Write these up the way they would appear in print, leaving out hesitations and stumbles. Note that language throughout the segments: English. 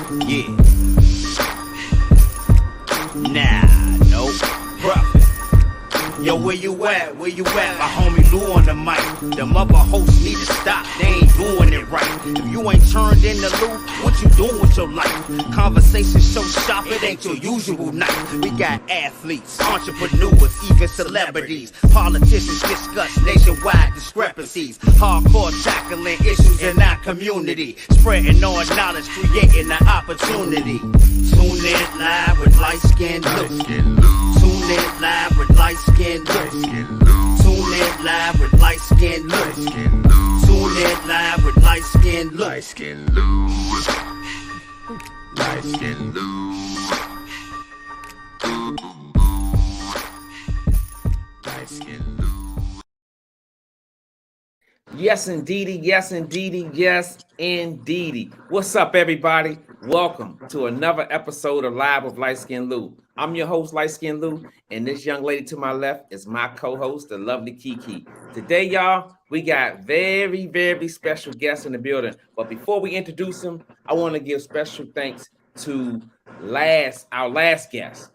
Yeah. Nah, no profit. Yo, where you at? Where you at? My homie Lou on the mic. Them other hosts need to stop. They ain't doing it right. If you ain't turned into Lou, what you doing with your life? Conversation so sharp, it ain't your usual night. We got athletes, entrepreneurs, even celebrities. Politicians discuss nationwide discrepancies. Hardcore tackling issues in our community. Spreading our knowledge, creating an opportunity. Tune in live with Liteskin Lou. Tune in live with Liteskin Lou. Tune in live with Liteskin Lou. Tune in live with Liteskin Lou. Liteskin Lou. Liteskin Lou. Liteskin Lou. Yes, indeedy. Yes, indeedy. Yes, indeedy. What's up, everybody? Welcome to another episode of Live with Liteskin Lou. I'm your host, Liteskin Lou, and this young lady to my left is my co-host, the lovely Kiki. Today, y'all, we got very, very special guests in the building. But before we introduce them, I want to give special thanks to our last guest,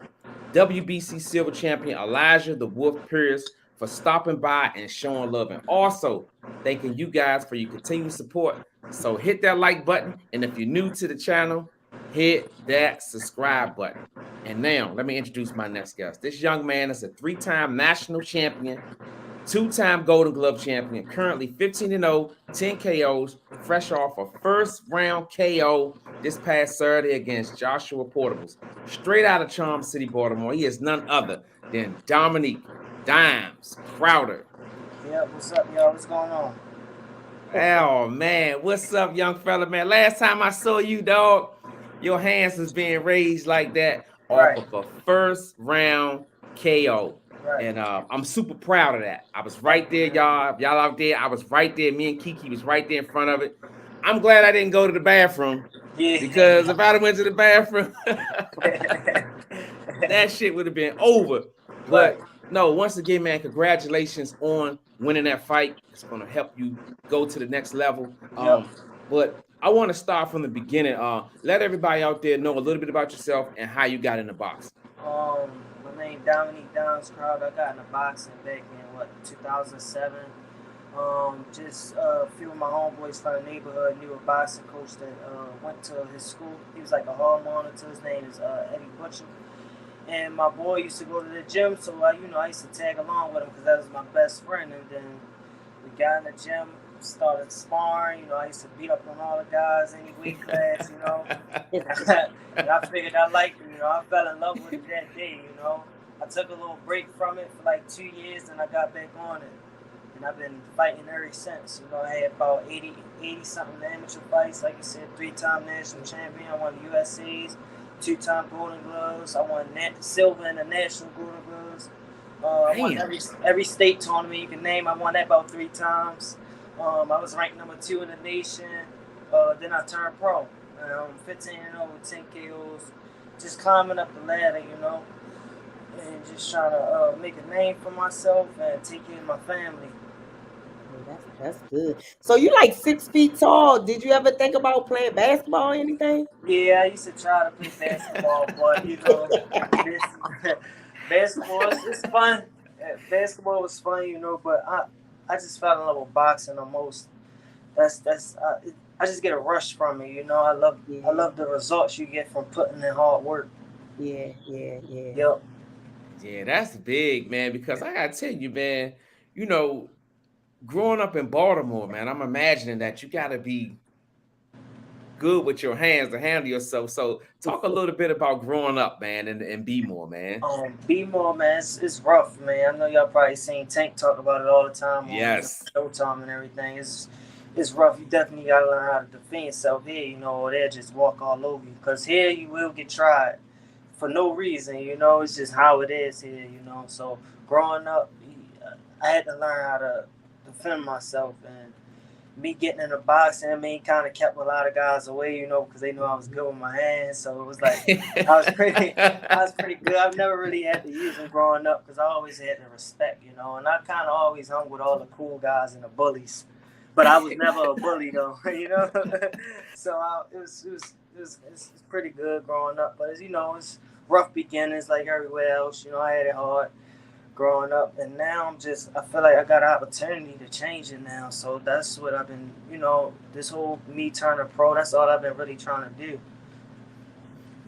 WBC Silver Champion Elijah the Wolf Pierce, for stopping by and showing love, and also thanking you guys for your continued support. So hit that like button, and if you're new to the channel, hit that subscribe button. And now let me introduce my next guest. This young man is a 3-time national champion, 2-time Golden Glove champion, currently 15-0, 10 KOs, fresh off a first round KO this past Saturday against Josue Portales, straight out of Charm City, Baltimore. He is none other than Dominique Dimes Crowder. Yeah, what's up, y'all? What's going on? Oh, man. What's up, young fella, man? Last time I saw you, dog, your hands was being raised like that off of a first round KO. Right. And I'm super proud of that. I was right there, y'all. Y'all out there, I was right there. Me and Kiki was right there in front of it. I'm glad I didn't go to the bathroom. Yeah. Because if I'd have went to the bathroom, that shit would have been over. But no, once again, man, congratulations on winning that fight. It's going to help you go to the next level. But I want to start from the beginning. Let everybody out there know a little bit about yourself and how you got in the box. My name Dominique Dimes Crowder. I got into boxing back in 2007. Just a few of my homeboys from the neighborhood knew a boxing coach that went to his school. He was like a hall monitor. His name is Eddie Butcher. And my boy used to go to the gym, so I used to tag along with him because that was my best friend. And then we got in the gym, started sparring. I used to beat up on all the guys, any weight class, and I figured I liked him. I fell in love with it that day. I took a little break from it for like 2 years, and I got back on it. And I've been fighting ever since. I had about 80 something amateur fights. Like you said, 3-time national champion. I won the USA's. 2-time Golden Gloves. I won silver in the national Golden Gloves. I won every state tournament you can name. I won that about 3 times. I was ranked number 2 in the nation. Then I turned pro. 15-0 with 10 KOs. Just climbing up the ladder, and just trying to make a name for myself and take care of my family. That's good. So you like 6 feet tall. Did you ever think about playing basketball or anything? Yeah, I used to try to play basketball, but basketball is fun. Basketball was fun, but I just fell in love with boxing the most. I just get a rush from it, I love the results you get from putting in hard work. Yeah. Yep. Yeah, that's big, man, because I gotta tell you, man, growing up in Baltimore, man, I'm imagining that you gotta be good with your hands to handle yourself. So talk a little bit about growing up, man, and B-more, man. B-more, man, it's rough, man. I know y'all probably seen Tank talk about it all the time. Yes. Showtime and everything. It's rough. You definitely gotta learn how to defend yourself here, or they'll just walk all over you. Because here you will get tried for no reason, it's just how it is here, So growing up, I had to learn how to defend myself, and me getting in the boxing, kind of kept a lot of guys away, because they knew I was good with my hands. So it was like I was pretty good. I've never really had to use them growing up because I always had the respect, and I kind of always hung with all the cool guys and the bullies, but I was never a bully though, So it was it's pretty good growing up, but it's rough beginnings like everywhere else. I had it hard growing up, and now I feel like I got an opportunity to change it now. So that's what I've been, this whole me turning pro. That's all I've been really trying to do.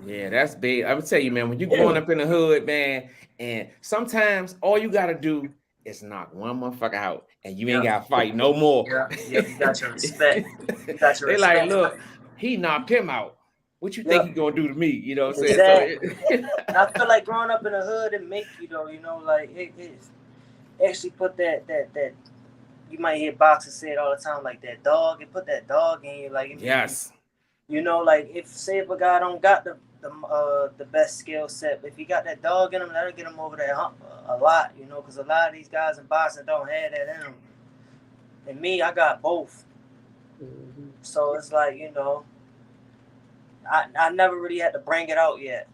Yeah, that's big. I would tell you, man, when you're growing up in the hood, man, and sometimes all you gotta do is knock one motherfucker out, and you ain't gotta fight no more. Yeah, you got your respect. They like, look, he knocked him out. What you think he gonna do to me? You know what I'm saying? Exactly. And I feel like growing up in the hood, it make you though, like it actually put that you might hear boxers say it all the time, like that dog. It put that dog in you, like yes. Like if a guy don't got the best skill set, but if he got that dog in him, that'll get him over that hump a lot, because a lot of these guys in boxing don't have that in them. And me, I got both. Mm-hmm. So it's like, I never really had to bring it out yet.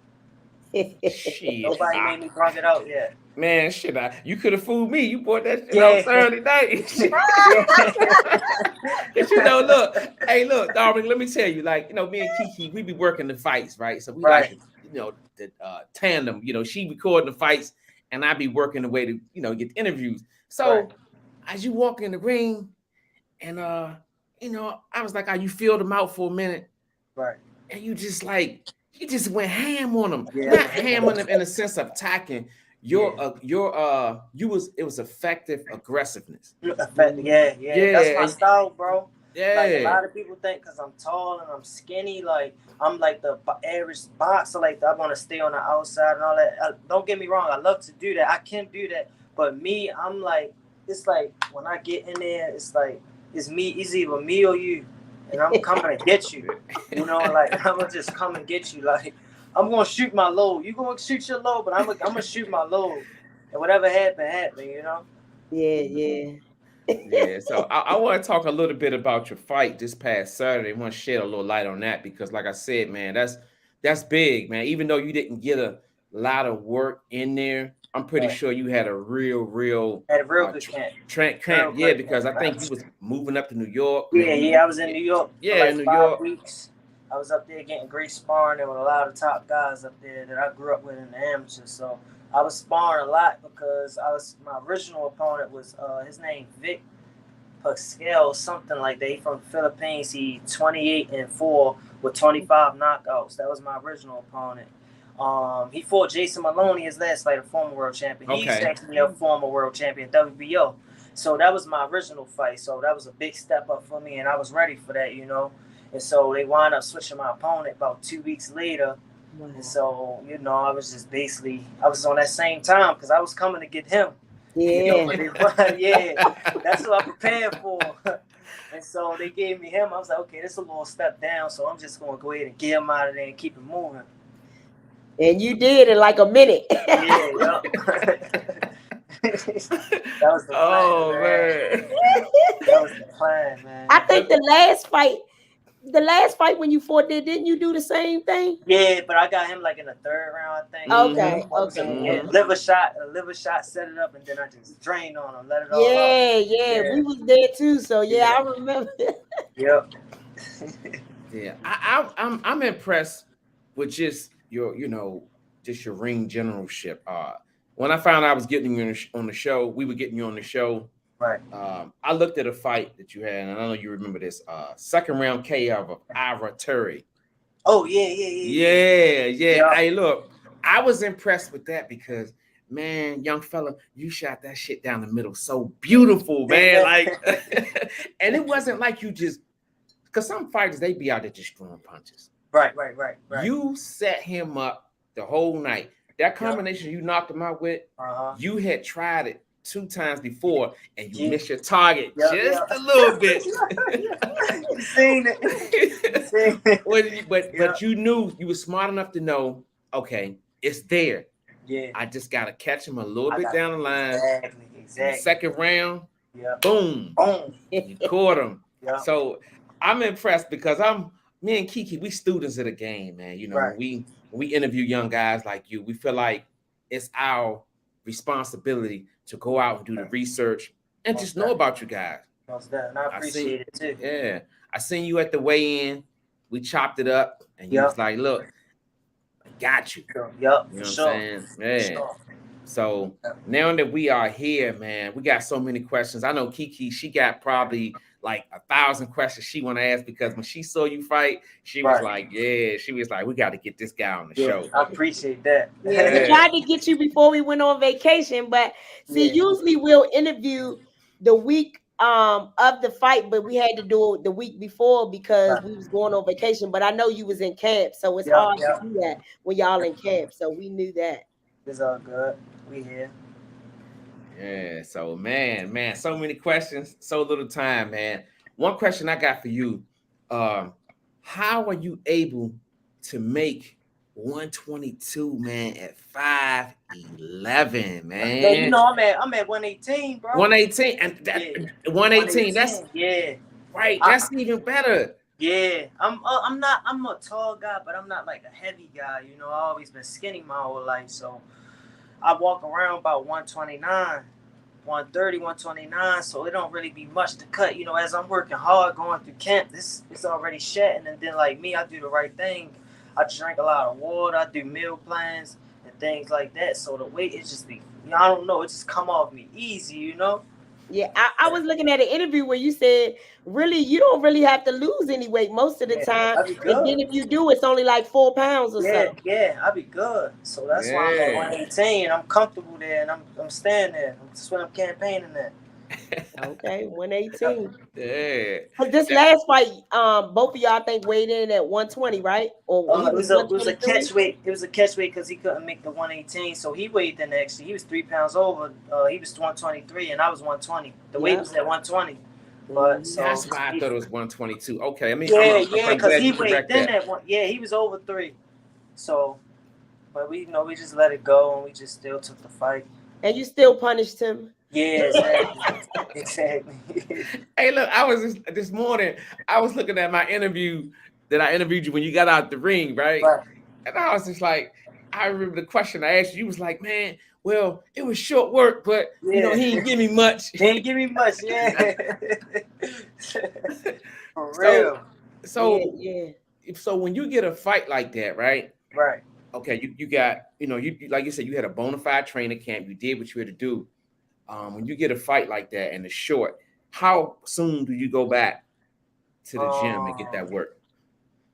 Shit. Nobody made me bring it out yet. Man, shit, you could have fooled me. You bought that shit on Saturday night. Look, Dominique, let me tell you, like, me and Kiki, we be working the fights, right? So we like, the tandem, she recording the fights and I be working the way to, get the interviews. So as you walk in the ring and, I was like, you filled them out for a minute. Right. And you just went ham on them. Yeah. Not ham on them in the sense of attacking. It was effective aggressiveness. Yeah. That's my style, bro. Yeah. Like a lot of people think because I'm tall and I'm skinny, like I'm like the average boxer, like I want to stay on the outside and all that. Don't get me wrong, I love to do that. I can do that, but me, I'm like, it's like when I get in there, it's like it's either me or you, and I'm coming to get you. Like I'm gonna just come and get you. Like I'm gonna shoot my load. You gonna shoot your load, but I'm gonna shoot my load, and whatever happen. Yeah. Yeah, so I want to talk a little bit about your fight this past Saturday. I want to shed a little light on that because, like I said, man, that's big, man. Even though you didn't get a lot of work in there, I'm pretty sure you had a real good camp. Yeah, because I think you was moving up to New York. Yeah, I was in New York. Yeah, for in New 5 York. weeks. I was up there getting great sparring with a lot of top guys up there that I grew up with in the amateur. So I was sparring a lot because my original opponent was his name Vic Pascal, something like that. He from the Philippines. He 28-4 with 25 knockouts. That was my original opponent. He fought Jason Maloney his last fight, a former world champion. He's actually a former world champion, WBO. So that was my original fight. So that was a big step up for me, and I was ready for that, And so they wound up switching my opponent about 2 weeks later. Wow. And so, I was just I was on that same time because I was coming to get him. Yeah. That's what I prepared for. And so they gave me him. I was like, okay, this is a little step down, so I'm just going to go ahead and get him out of there and keep it moving. And you did in like a minute. That was the plan, man. That was the plan, man. I think the last fight when you fought there, didn't you do the same thing? Yeah, but I got him like in the 3rd round, I think. Okay. Mm-hmm. Liver shot, set it up, and then I just drained on him, let it all out. Yeah, we was there too. So I remember. Yep. Yeah, I'm impressed with just your ring generalship. When I found out I was getting you on the show, we were getting you on the show. Right. I looked at a fight that you had, and I know you remember this. 2nd round KO of Ira Turry. Oh, yeah. Hey, look, I was impressed with that because, man, young fella, you shot that shit down the middle so beautiful, man. Like, and it wasn't like you just, because some fighters, they be out there just throwing punches. Right. You set him up the whole night. That combination you knocked him out with, you had tried it 2 times before, and you missed your target just a little bit. Seen it. But you knew, you were smart enough to know, okay, it's there. Yeah. I just got to catch him a little bit down the line. Exactly. 2nd round, boom. You caught him. Yeah. So I'm impressed because me and Kiki, we students of the game, man. When we interview young guys like you, we feel like it's our responsibility to go out and do the research and just know about you guys. And I appreciate it too. Yeah. I seen you at the weigh-in. we chopped it up, and you was like, "Look, I got you." Yup, You know for what I'm sure. saying? Yeah. Sure. So now that we are here, man, we got so many questions. I know Kiki, she got probably like 1,000 questions she want to ask, because when she saw you fight, she was like, "Yeah," she was like, "We got to get this guy on the show." I appreciate that. Yeah, we tried to get you before we went on vacation, but see, usually we'll interview the week of the fight, but we had to do it the week before because we was going on vacation. But I know you was in camp, so it's hard to do that when y'all in camp. So we knew that. It's all good. We here. Yeah. So man, so many questions, so little time, man. One question I got for you: how are you able to make 122, man, at 5'11", man? Yeah, you know, I'm at 118, bro. 118 and that 118. That's right. That's even better. Yeah, I'm a tall guy, but I'm not like a heavy guy. You know, I always been skinny my whole life, so I walk around about 129, 130, 129. So it don't really be much to cut. You know, as I'm working hard going through camp, this it's already shedding, and then like me, I do the right thing. I drink a lot of water. I do meal plans and things like that. So the weight is just be, you know, I don't know, it just come off me easy. You know. Yeah, I was looking at an interview where you said, really, you don't really have to lose any weight most of the time. And then if you do, it's only like 4 pounds or so. Yeah, I'll be good. So that's why I'm at 118. I'm comfortable there, and I'm staying there. That's what I'm campaigning at. Okay, 118. Yeah. Because this last fight, both of y'all I think weighed in at 120, right? Or it was a catch weight. It was a catch weight because he couldn't make the 118, so he weighed in actually. He was 3 pounds over. He was 123, and I was 120. The weight was at 120. But so that's why I thought it was 122. Okay, I mean, because he weighed in at one. Yeah, he was over 3. So, but we just let it go, and we just still took the fight. And you still punished him. Yeah, exactly. Hey, look, I was this morning. I was looking at my interview that I interviewed you when you got out the ring, right? And I was just like, I remember the question I asked you. You was like, "Man, well, it was short work, but you know, he didn't give me much." He didn't give me much, yeah. For real. So when you get a fight like that, right? Right. Okay, you got, you know, you like you said, you had a bona fide training camp. You did what you had to do. When you get a fight like that and it's short, how soon do you go back to the gym and get that work?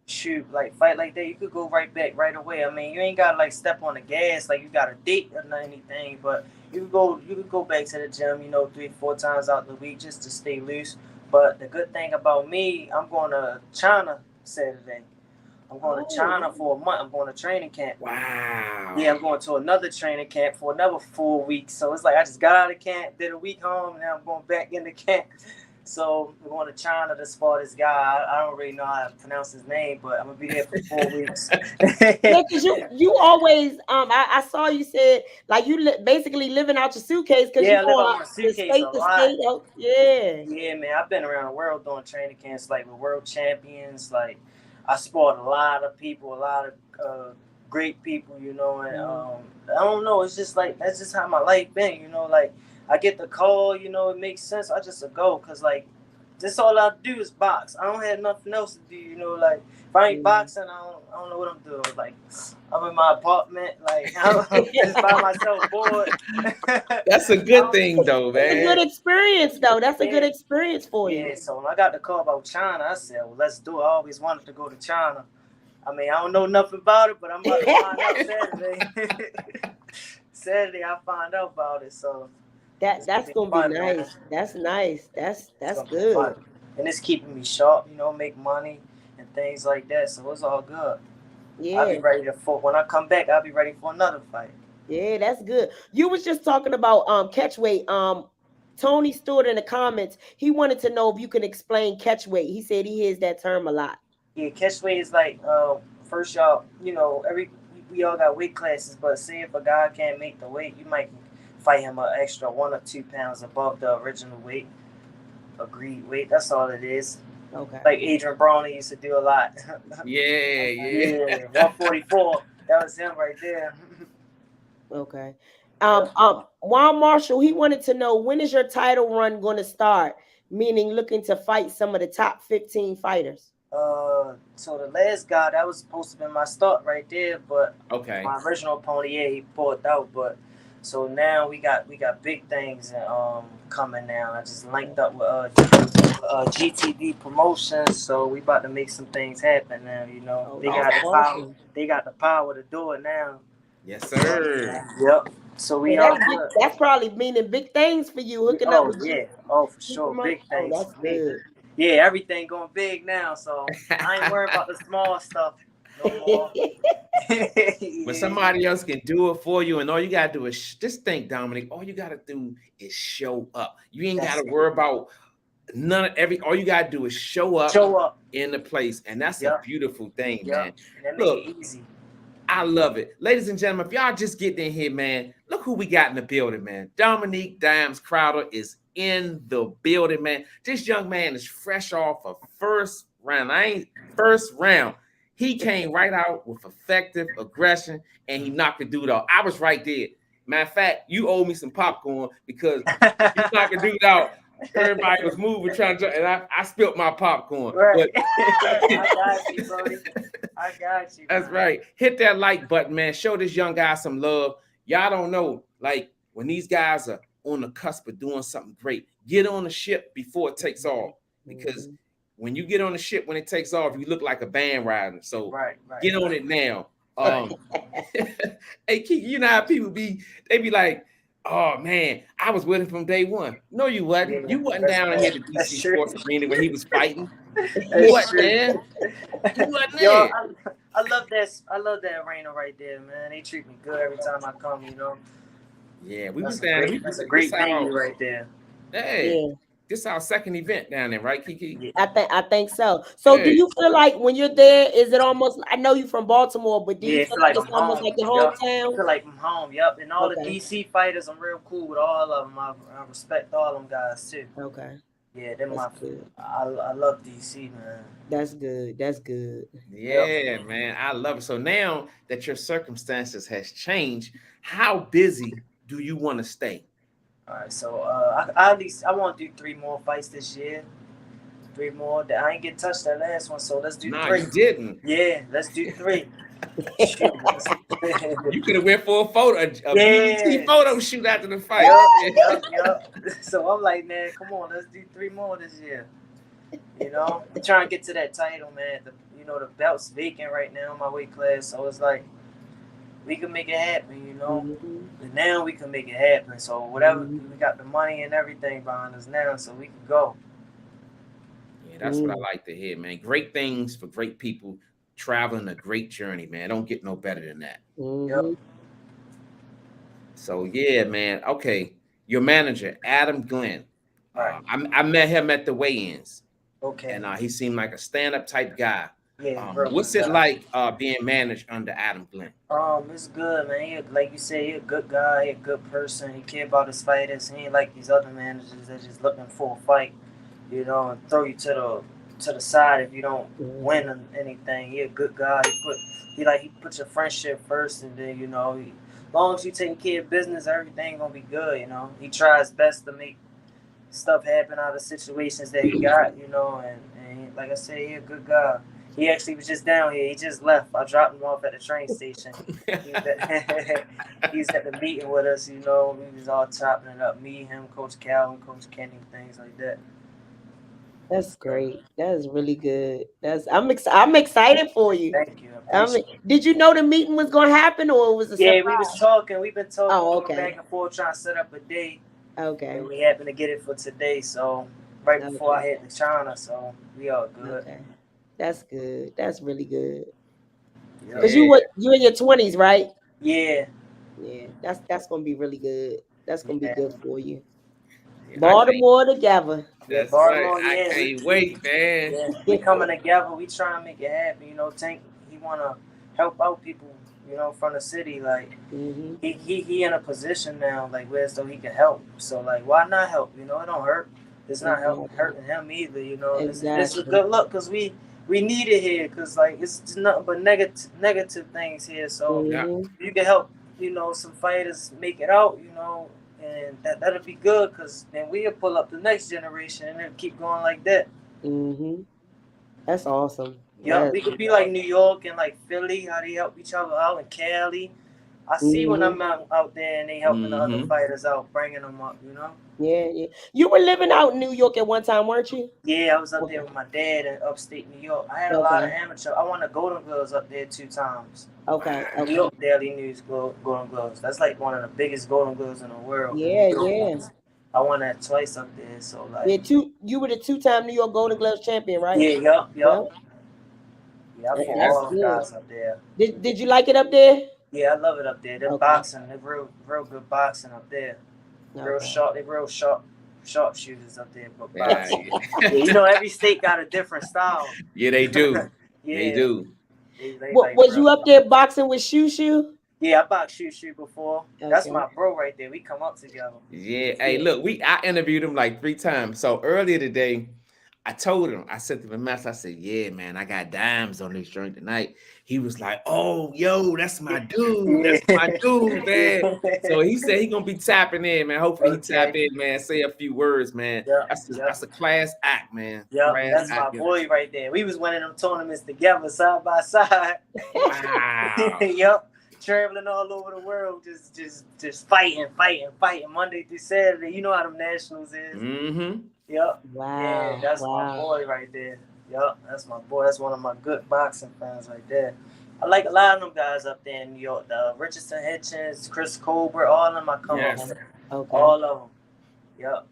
Shoot, like fight like that, you could go right back right away. I mean, you ain't gotta like step on the gas like you got a date or anything, but you could go back to the gym, you know, 3-4 times out the week just to stay loose. But the good thing about me, I'm going to China Saturday. I'm going to China for a month. I'm going to training camp. Wow. Yeah, I'm going to another training camp for another 4 weeks. So it's like I just got out of camp, did a week home, and now I'm going back into camp. So we're going to China to spar this guy. I don't really know how to pronounce his name, but I'm gonna be there for 4 weeks. Yeah, because you always I saw you said like you basically living out your suitcase because you're going state to state. Yeah, man, I've been around the world doing training camps like with world champions. Like I sparred a lot of people, a lot of great people, you know, and I don't know. It's just like that's just how my life been, you know, like. I get the call, you know, it makes sense. I just go because, like, this all I do is box. I don't have nothing else to do, you know. Like, if I ain't boxing, I don't know what I'm doing. Like, I'm in my apartment, like, I'm just by myself, bored. That's a good thing, though, man. It's a good experience, though. That's a good experience for you. Yeah, so when I got the call about China, I said, well, let's do it. I always wanted to go to China. I mean, I don't know nothing about it, but I'm about to find out Saturday. Saturday, I find out about it, so... That's gonna be nice. Man. That's nice. That's good. And it's keeping me sharp, you know, make money and things like that. So it's all good. Yeah. I'll be ready when I come back, I'll be ready for another fight. Yeah, that's good. You was just talking about catch weight. Tony Stewart in the comments, he wanted to know if you can explain catch weight. He said he hears that term a lot. Yeah, catch weight is like first y'all, you know, we all got weight classes, but say if a guy can't make the weight, you might fight him an extra 1 or 2 pounds above the original weight, agreed weight. That's all it is. Okay. Like Adrian Bronny used to do a lot. Yeah. 144. That was him right there. Okay. Juan Marshall, he wanted to know, when is your title run going to start? Meaning looking to fight some of the top 15 fighters. So the last guy that was supposed to be my start right there, but Okay. my original opponent, yeah, he pulled out. But so now we got big things coming now. I just linked up with GTD Promotions, so we about to make some things happen now. You know, Oh, they that's got the power. awesome. They got the power to do it now. Yes, sir. Yep. So we Hey, all that's big, good. that's probably meaning big things for you hooking up Oh with yeah. Oh for G sure. promote. Big Oh, things that's for me. good. Yeah, everything going big now. So I ain't worried about the small stuff no more. When Yeah. somebody else can do it for you, and all you gotta do is just think, Dominic. All you gotta do is show up. You ain't That's gotta it. worry about none of every. All you gotta do is show up Show up. in the place, and that's a Yep. beautiful thing, Yep. man. And that make Look, it easy. I love it, ladies and gentlemen. If y'all just get in here, man, look who we got in the building, man. Dominique Dimes Crowder is in the building, man. This young man is fresh off a first round. First round. He came right out with effective aggression and he knocked the dude out. I was right there. Matter of fact, you owe me some popcorn because you knocked the dude out. Everybody was moving, trying to, and I spilled my popcorn. Right. But I got you, buddy. I got you. that's Man. right. Hit that like button, man. Show this young guy some love. Y'all don't know, like when these guys are on the cusp of doing something great, get on the ship before it takes off. Because when you get on the ship, when it takes off, you look like a band rider. So Right. get on it now. Right. Hey, Kiki, you know how people be? They be like, "Oh man, I was with him from day one." No, you wasn't. Yeah, You wasn't down here at the that's DC true. Sports Arena when he was fighting. You That's wasn't true. there. You wasn't Yo, there. I love that. I love that arena right there, man. They treat me good every time I come. You know. Yeah, we was That's a down. great, that's a great venue right there. Hey, Yeah, this our second event down there, right, Kiki? Yeah. I think so. So, do Hey. you feel like when you're there, is it almost? I know you from Baltimore, but do Yeah, you I feel feel like like it's I'm almost home. like your Yup. I hometown? feel like I'm home. Yup. And all the Okay. DC fighters, I'm real cool with all of them. I respect all them guys too. Okay, Yeah, they're my. that's good. I love DC, man. That's good. That's good. Yeah, man, I love it. So now that your circumstances has changed, how busy do you want to stay? All right, so I at least I want to do 3 more fights this year. 3 more. I ain't get touched that last one, so let's do No, 3. you didn't. Yeah, let's do 3. Shoot. You could have went for a photo, a Yeah. BET photo shoot after the fight. Yup. So I'm like, man, come on, let's do 3 more this year. You know, I'm trying to get to that title, man. The belt's vacant right now in my weight class, so it's like we can make it happen. You know, and now we can make it happen. So whatever, we got the money and everything behind us now, so we can go. Yeah, that's what I like to hear, man. Great things for great people traveling a great journey, man. Don't get no better than that. Mhm. So yeah, man. Okay, your manager, Adam Glenn. Right. I met him at the weigh-ins, Okay. and he seemed like a stand-up type guy. Yeah. What's it like being managed under Adam Glenn? It's good, man. Like you said, he a good guy. He a good person. He care about his fighters. He ain't like these other managers that just looking for a fight, you know, and throw you to the side if you don't win anything. He a good guy. He put your friendship first, and then as long as you taking care of business, everything gonna be good. You know, he tries best to make stuff happen out of situations that he got. And like I said, he a good guy. He actually was just down here. He just left. I dropped him off at the train station. He's at the meeting with us. We was all chopping it up. Me, him, Coach Calvin, Coach Kenny, things like that. That's great. That is really good. I'm excited for you. Thank you. Did you know the meeting was going to happen, or it was a surprise? We was talking. We've been talking okay. back and forth, trying to set up a date. Okay. And we happened to get it for today. So right before I head to China. So we all good. Okay. That's good. That's really good. Yeah. Because you in your 20s, right? Yeah. Yeah. That's gonna be really good. That's gonna be good for you. Yeah, Baltimore together. That's Baltimore, right. I can't wait, man. Yeah, we coming together. We trying to make it happen. Tank, he wanna help out people. From the city. Like he in a position now, like where so he can help. So like, why not help? It don't hurt. It's not hurting him either. Exactly. It's a good look because we need it here. Because like it's nothing but negative things here. So you can help. Some fighters make it out. And that'll be good because then we'll pull up the next generation and then keep going like that. That's awesome. Yeah, we could be like New York and like Philly, how they help each other out, and Cali. I see when I'm out there and they helping the other fighters out, bringing them up, you know? Yeah, yeah. You were living out in New York at one time, weren't you? Yeah, I was up there with my dad in upstate New York. I had a lot of amateur. I won the Golden Gloves up there 2 times. Okay. New York Daily News Golden Gloves. That's like one of the biggest Golden Gloves in the world. Yeah, yeah. I won that twice up there, so like. Yeah, you were the 2-time New York Golden Gloves champion, right? Yeah, yup. Yeah, I fought all them guys up there. Did you like it up there? Yeah, I love it up there. They're boxing. They're real good boxing up there. Real sharp. They're real sharpshooters up there. But boxing. Yeah, you know, every state got a different style. Yeah, they do. They do. Was you up there boxing with Shoo? Yeah, I boxed Shoo before. That's my bro right there. We come up together. Yeah. Hey, look, I interviewed him like 3 times. So earlier today, I told him, I said to the master, I said, yeah, man, I got dimes on this joint tonight. He was like, oh, yo, that's my dude. That's my dude, man. So he said he gonna be tapping in, man. Hopefully he tap in, man. Say a few words, man. That's a class act, man. Yeah, that's my boy right there. We was winning them tournaments together, side by side. Wow. Yep. Traveling all over the world, just fighting Monday through Saturday. You know how them nationals is. Mm-hmm. Yep. Wow. Yeah, that's my boy right there. Yep, that's my boy. That's one of my good boxing fans right there. I like a lot of them guys up there in New York. The Richardson Hitchens, Chris Colbert, all of them I come up with. Okay. All of them. Yep.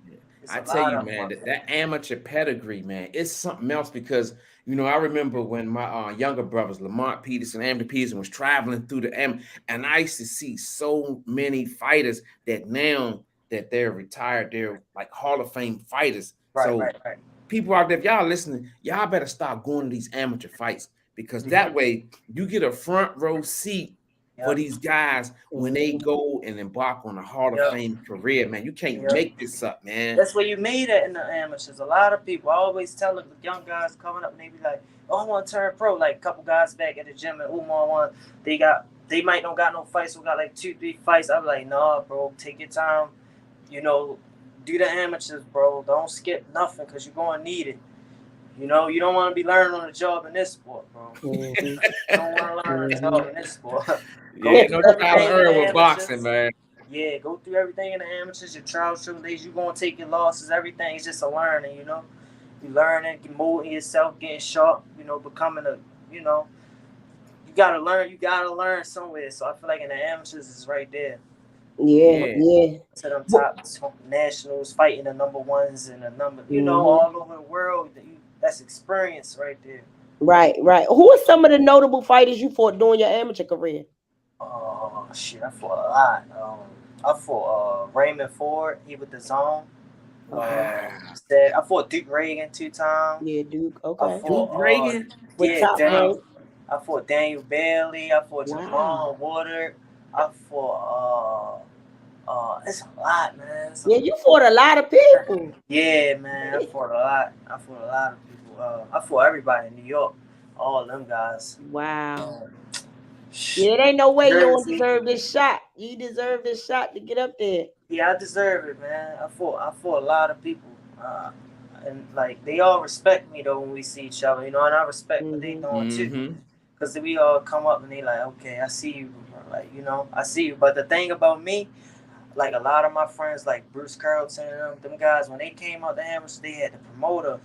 I tell you, man, that amateur pedigree, man, it's something else because, you know, I remember when my younger brothers, Lamont Peterson, Amity Peterson, was traveling through the and I used to see so many fighters that now that they're retired, they're like Hall of Fame fighters. Right. People out there, if y'all listening, y'all better start going to these amateur fights because that way you get a front row seat for these guys when they go and embark on a Hall of Fame career, man. You can't make this up, man. That's where you made it in the amateurs. A lot of people, I always tell the young guys coming up, and they be like, oh, I want to turn pro. Like a couple guys back at the gym at Umar they might don't got no fights. We got like 2-3 fights. I'm like, nah, bro, take your time. You know, do the amateurs, bro. Don't skip nothing because you're going to need it. You know, you don't want to be learning on the job in this sport, bro. You don't want to learn on the job in this sport. No trial and error with boxing, man. Yeah, go through everything in the amateurs, your trials, tribulations. You're going to take your losses, everything. It's just a learning, you know. You learning, molding yourself, getting sharp, you know, becoming a, you know. You got to learn somewhere. So I feel like in the amateurs, it's right there. Yeah. To them top nationals, fighting the number ones and the number, you know, all over the world. That's experience right there. Right. Who are some of the notable fighters you fought during your amateur career? Oh, shit, I fought a lot. I fought Raymond Ford, he with the Zone. I fought Duke Reagan 2 times. Yeah, Duke. Okay. Duke Reagan? I fought Daniel Bailey. I fought Javon Woodard. I fought it's a lot, man. You fought a lot of people. Yeah, man. I fought a lot of people. I fought everybody in New York. All them guys. Wow. Yeah, there ain't no way you don't deserve this shot. You deserve this shot to get up there. Yeah, I deserve it, man. I fought a lot of people. And like they all respect me though when we see each other, you know, and I respect what they doing too. Because we all come up and they like, okay, I see you, bro. Like, you know, I see you. But the thing about me, like a lot of my friends, like Bruce Carlton and them guys, when they came out the amateurs, they had the promoter.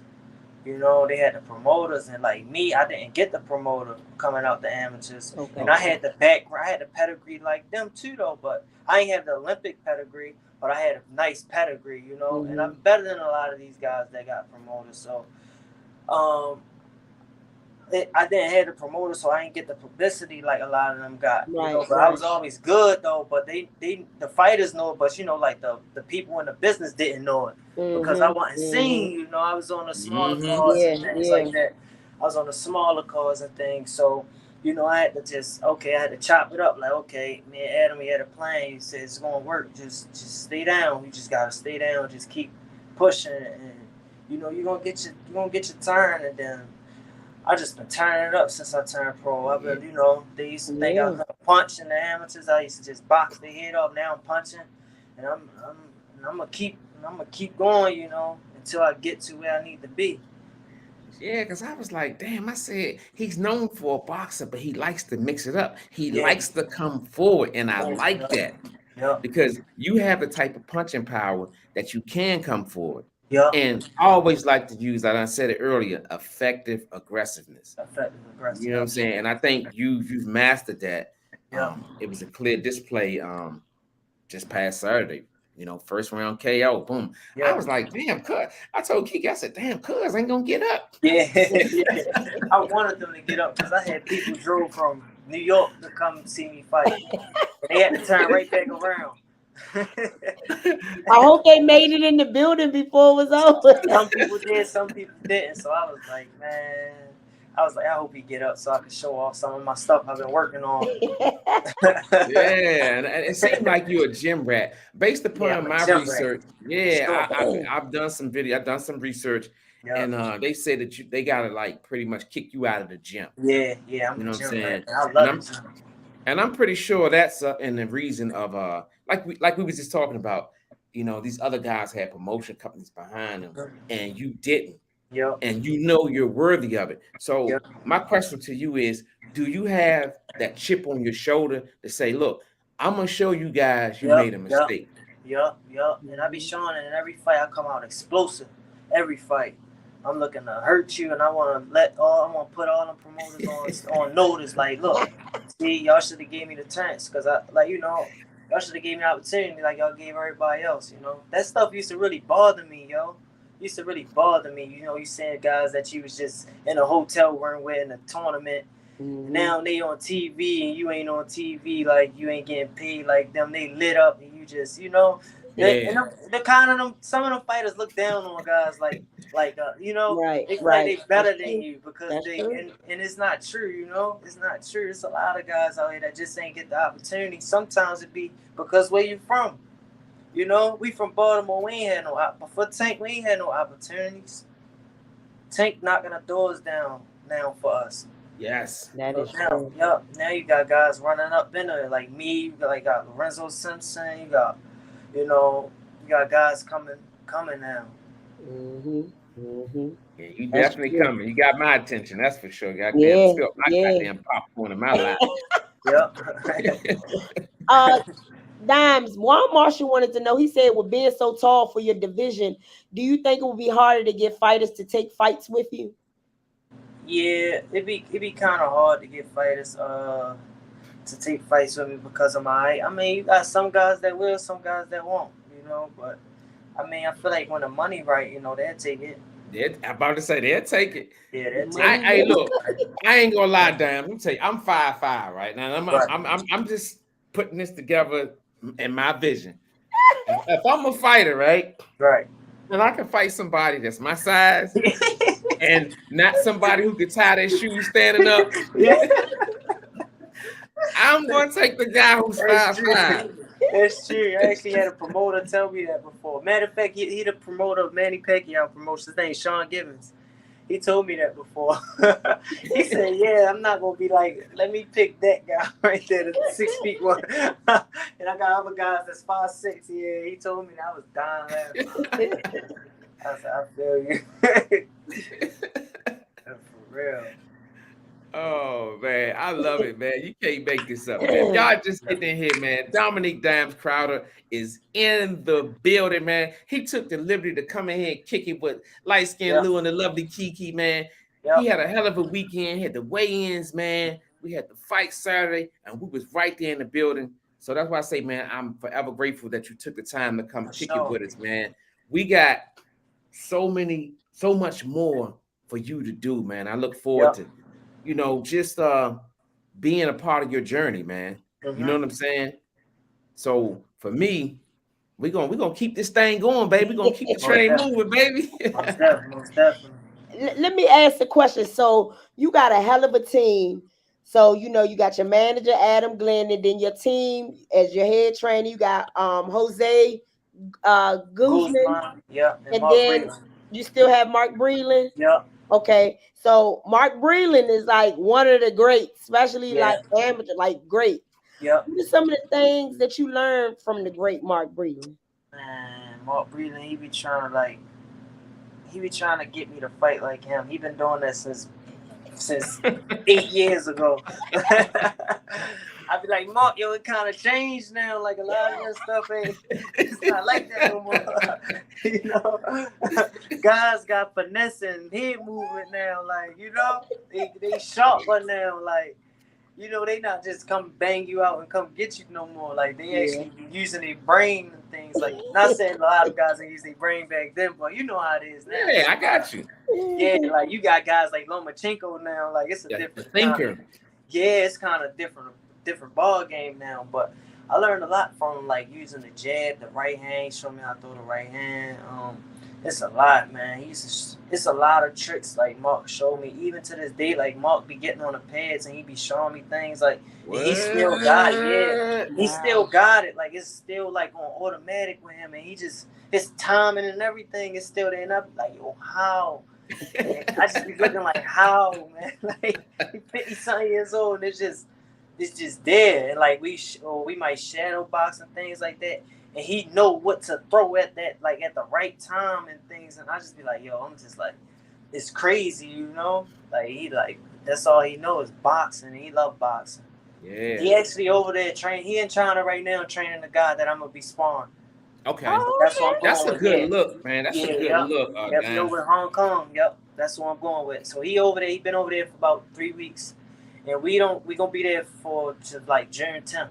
You know, they had the promoters, and like me, I didn't get the promoter coming out the amateurs. Okay. And I had the background, I had the pedigree like them too, though. But I ain't have the Olympic pedigree, but I had a nice pedigree, you know. And I'm better than a lot of these guys that got promoters. So, I didn't have the promoter, so I didn't get the publicity like a lot of them got. Right, you know, but I was always good though. But the fighters know it, but you know, like the people in the business didn't know it because I wasn't seen. You know, I was on the smaller cars and things like that. I was on the smaller cars and things. So, you know, I had to chop it up. Like, okay, me and Adam, we had a plan. He said it's gonna work. Just stay down. You just gotta stay down. Just keep pushing, and you know, you're gonna get your turn, and then. I just been turning it up since I turned pro. I've been, you know, they used to think I was gonna punch in the amateurs. I used to just box their head off. Now I'm punching, and I'm gonna keep going, you know, until I get to where I need to be. Yeah, because I was like, damn, I said he's known for a boxer, but he likes to mix it up. He Yeah. likes to come forward, and I like that Yep. because you have the type of punching power that you can come forward. Yep. And I always like to use, like I said it earlier, effective aggressiveness. Effective aggressive. You know what I'm saying? And I think you've mastered that. Yep. It was a clear display just past Saturday. You know, first round KO, boom. Yep. I was like, damn, cuz. I told Kiki, I said, damn, cuz ain't gonna get up. Yeah. I wanted them to get up because I had people drove from New York to come see me fight. And they had to turn right back around. I hope they made it in the building before it was over. Some people did, some people didn't. So I was like, man, I hope he get up so I can show off some of my stuff I've been working on. Yeah, and it seemed like you're a gym rat. Based upon my research, I've done some video, I've done some research, and they say that they gotta like pretty much kick you out of the gym. Yeah, you know what I'm saying? I love it. And I'm pretty sure that's in the reason of like we was just talking about, you know, these other guys had promotion companies behind them, and you didn't. Yeah. And you know you're worthy of it. So my question to you is, do you have that chip on your shoulder to say, look, I'm gonna show you guys you made a mistake? Yup. And I be showing it in every fight. I come out explosive. Every fight. I'm looking to hurt you, and I want to put all the promoters on notice. Like, look, see, y'all should have gave me the chance, cause y'all should have gave me the opportunity, like y'all gave everybody else. You know, that stuff used to really bother me, yo. You know, you saying guys that you was just in a hotel room with in a tournament. Mm-hmm. Now they on TV and you ain't on TV, like you ain't getting paid like them. They lit up and you just, you know. The kind of them, some of them fighters look down on guys like you know, they better than you because and it's not true, you know. It's not true. There's a lot of guys out here that just ain't get the opportunity. Sometimes it be because where you from. You know, we from Baltimore. We ain't had for Tank. We ain't had no opportunities. Tank knocking the doors down now for us. Yes, that is true. Yep. Now you got guys running up in there like me. You got Lorenzo Simpson. You got guys coming now. Yeah, you definitely coming. You got my attention. That's for sure. Goddamn, still my goddamn popcorn in my lap. Yep. Dimes, Juan Marshall wanted to know, he said, with being so tall for your division, do you think it would be harder to get fighters to take fights with you? Yeah, it'd be kind of hard to get fighters to take fights with me because of my height. I mean, you got some guys that will, some guys that won't, you know, but I mean, I feel like when the money right, you know, they'll take it. I'm about to say they'll take it. Yeah, they'll take it. Hey, look, I ain't gonna lie, damn. Let me tell you, I'm 5'5" right now. I'm just putting this together in my vision. If I'm a fighter, right, and I can fight somebody that's my size and not somebody who can tie their shoes standing up, I'm gonna take the guy who's 5'5". That's true. I actually had a promoter tell me that before. Matter of fact, he the promoter of Manny Pacquiao promotion. His name's Sean Gibbons. He told me that before. He said, yeah, I'm not going to be like, let me pick that guy right there, the 6 feet one. And I got other guys that's 5'6". Yeah, he told me that. I was dying laughing. I said, I feel you. For real. Oh, man. I love it, man. You can't make this up, man. Y'all just get in here, man. Dominique Dimes Crowder is in the building, man. He took the liberty to come in here and kick it with Liteskin Lou and the lovely Kiki, man. He had a hell of a weekend. He had the weigh-ins, man. We had the fight Saturday, and we was right there in the building. So that's why I say, man, I'm forever grateful that you took the time to come kick it with us, man. We got so much more for you to do, man. I look forward to, you know, just being a part of your journey, man. You know what I'm saying? So for me, we're gonna keep this thing going, baby. We're gonna keep the train moving, baby. Most definitely. Let me ask the question. So you got a hell of a team. So, you know, you got your manager, Adam Glenn, and then your team as your head trainer. You got Jose Guzman. And then you still have Mark Breland. Okay. So Mark Breland is like one of the greats, especially like amateur, like great. What are some of the things that you learned from the great Mark Breland? Man, Mark Breland, he be trying to he be trying to get me to fight like him. He been doing that since 8 years ago. I'd be like, Mark, yo, it kind of changed now. Like a lot of that stuff it's not like that no more. You know, guys got finesse and head movement now. Like, you know, they sharper now. Like, you know, they not just come bang you out and come get you no more. Like, they actually be using their brain and things. Like, not saying a lot of guys ain't use their brain back then, but you know how it is now. Yeah, I got you. Yeah, like you got guys like Lomachenko now. Like, it's a different thinker. It's kind of different ball game now. But I learned a lot from like using the jab, the right hand. He showed me how to throw the right hand. It's a lot, man. It's a lot of tricks like Mark showed me. Even to this day, like Mark be getting on the pads and he be showing me things like he still got it. Yeah, he still got it. Like it's still like on automatic with him, and he just his timing and everything is still there. And I'm like, yo, how? And I just be looking like, how, man? Like he 50-something years old, and it's just there. And like we might shadow box and things like that. And he know what to throw at that, like at the right time and things. And I just be like, yo, I'm just like, it's crazy, you know? Like that's all he knows is boxing. He love boxing. Yeah. He actually over there training. He in China right now training the guy that I'm gonna be sparring. Okay. That's what I'm going That's a with. good look, man. That's a good look. Yep, he over in Hong Kong. Yep, that's what I'm going with. So he over there. He been over there for about 3 weeks, and we gonna be there to like June 10th.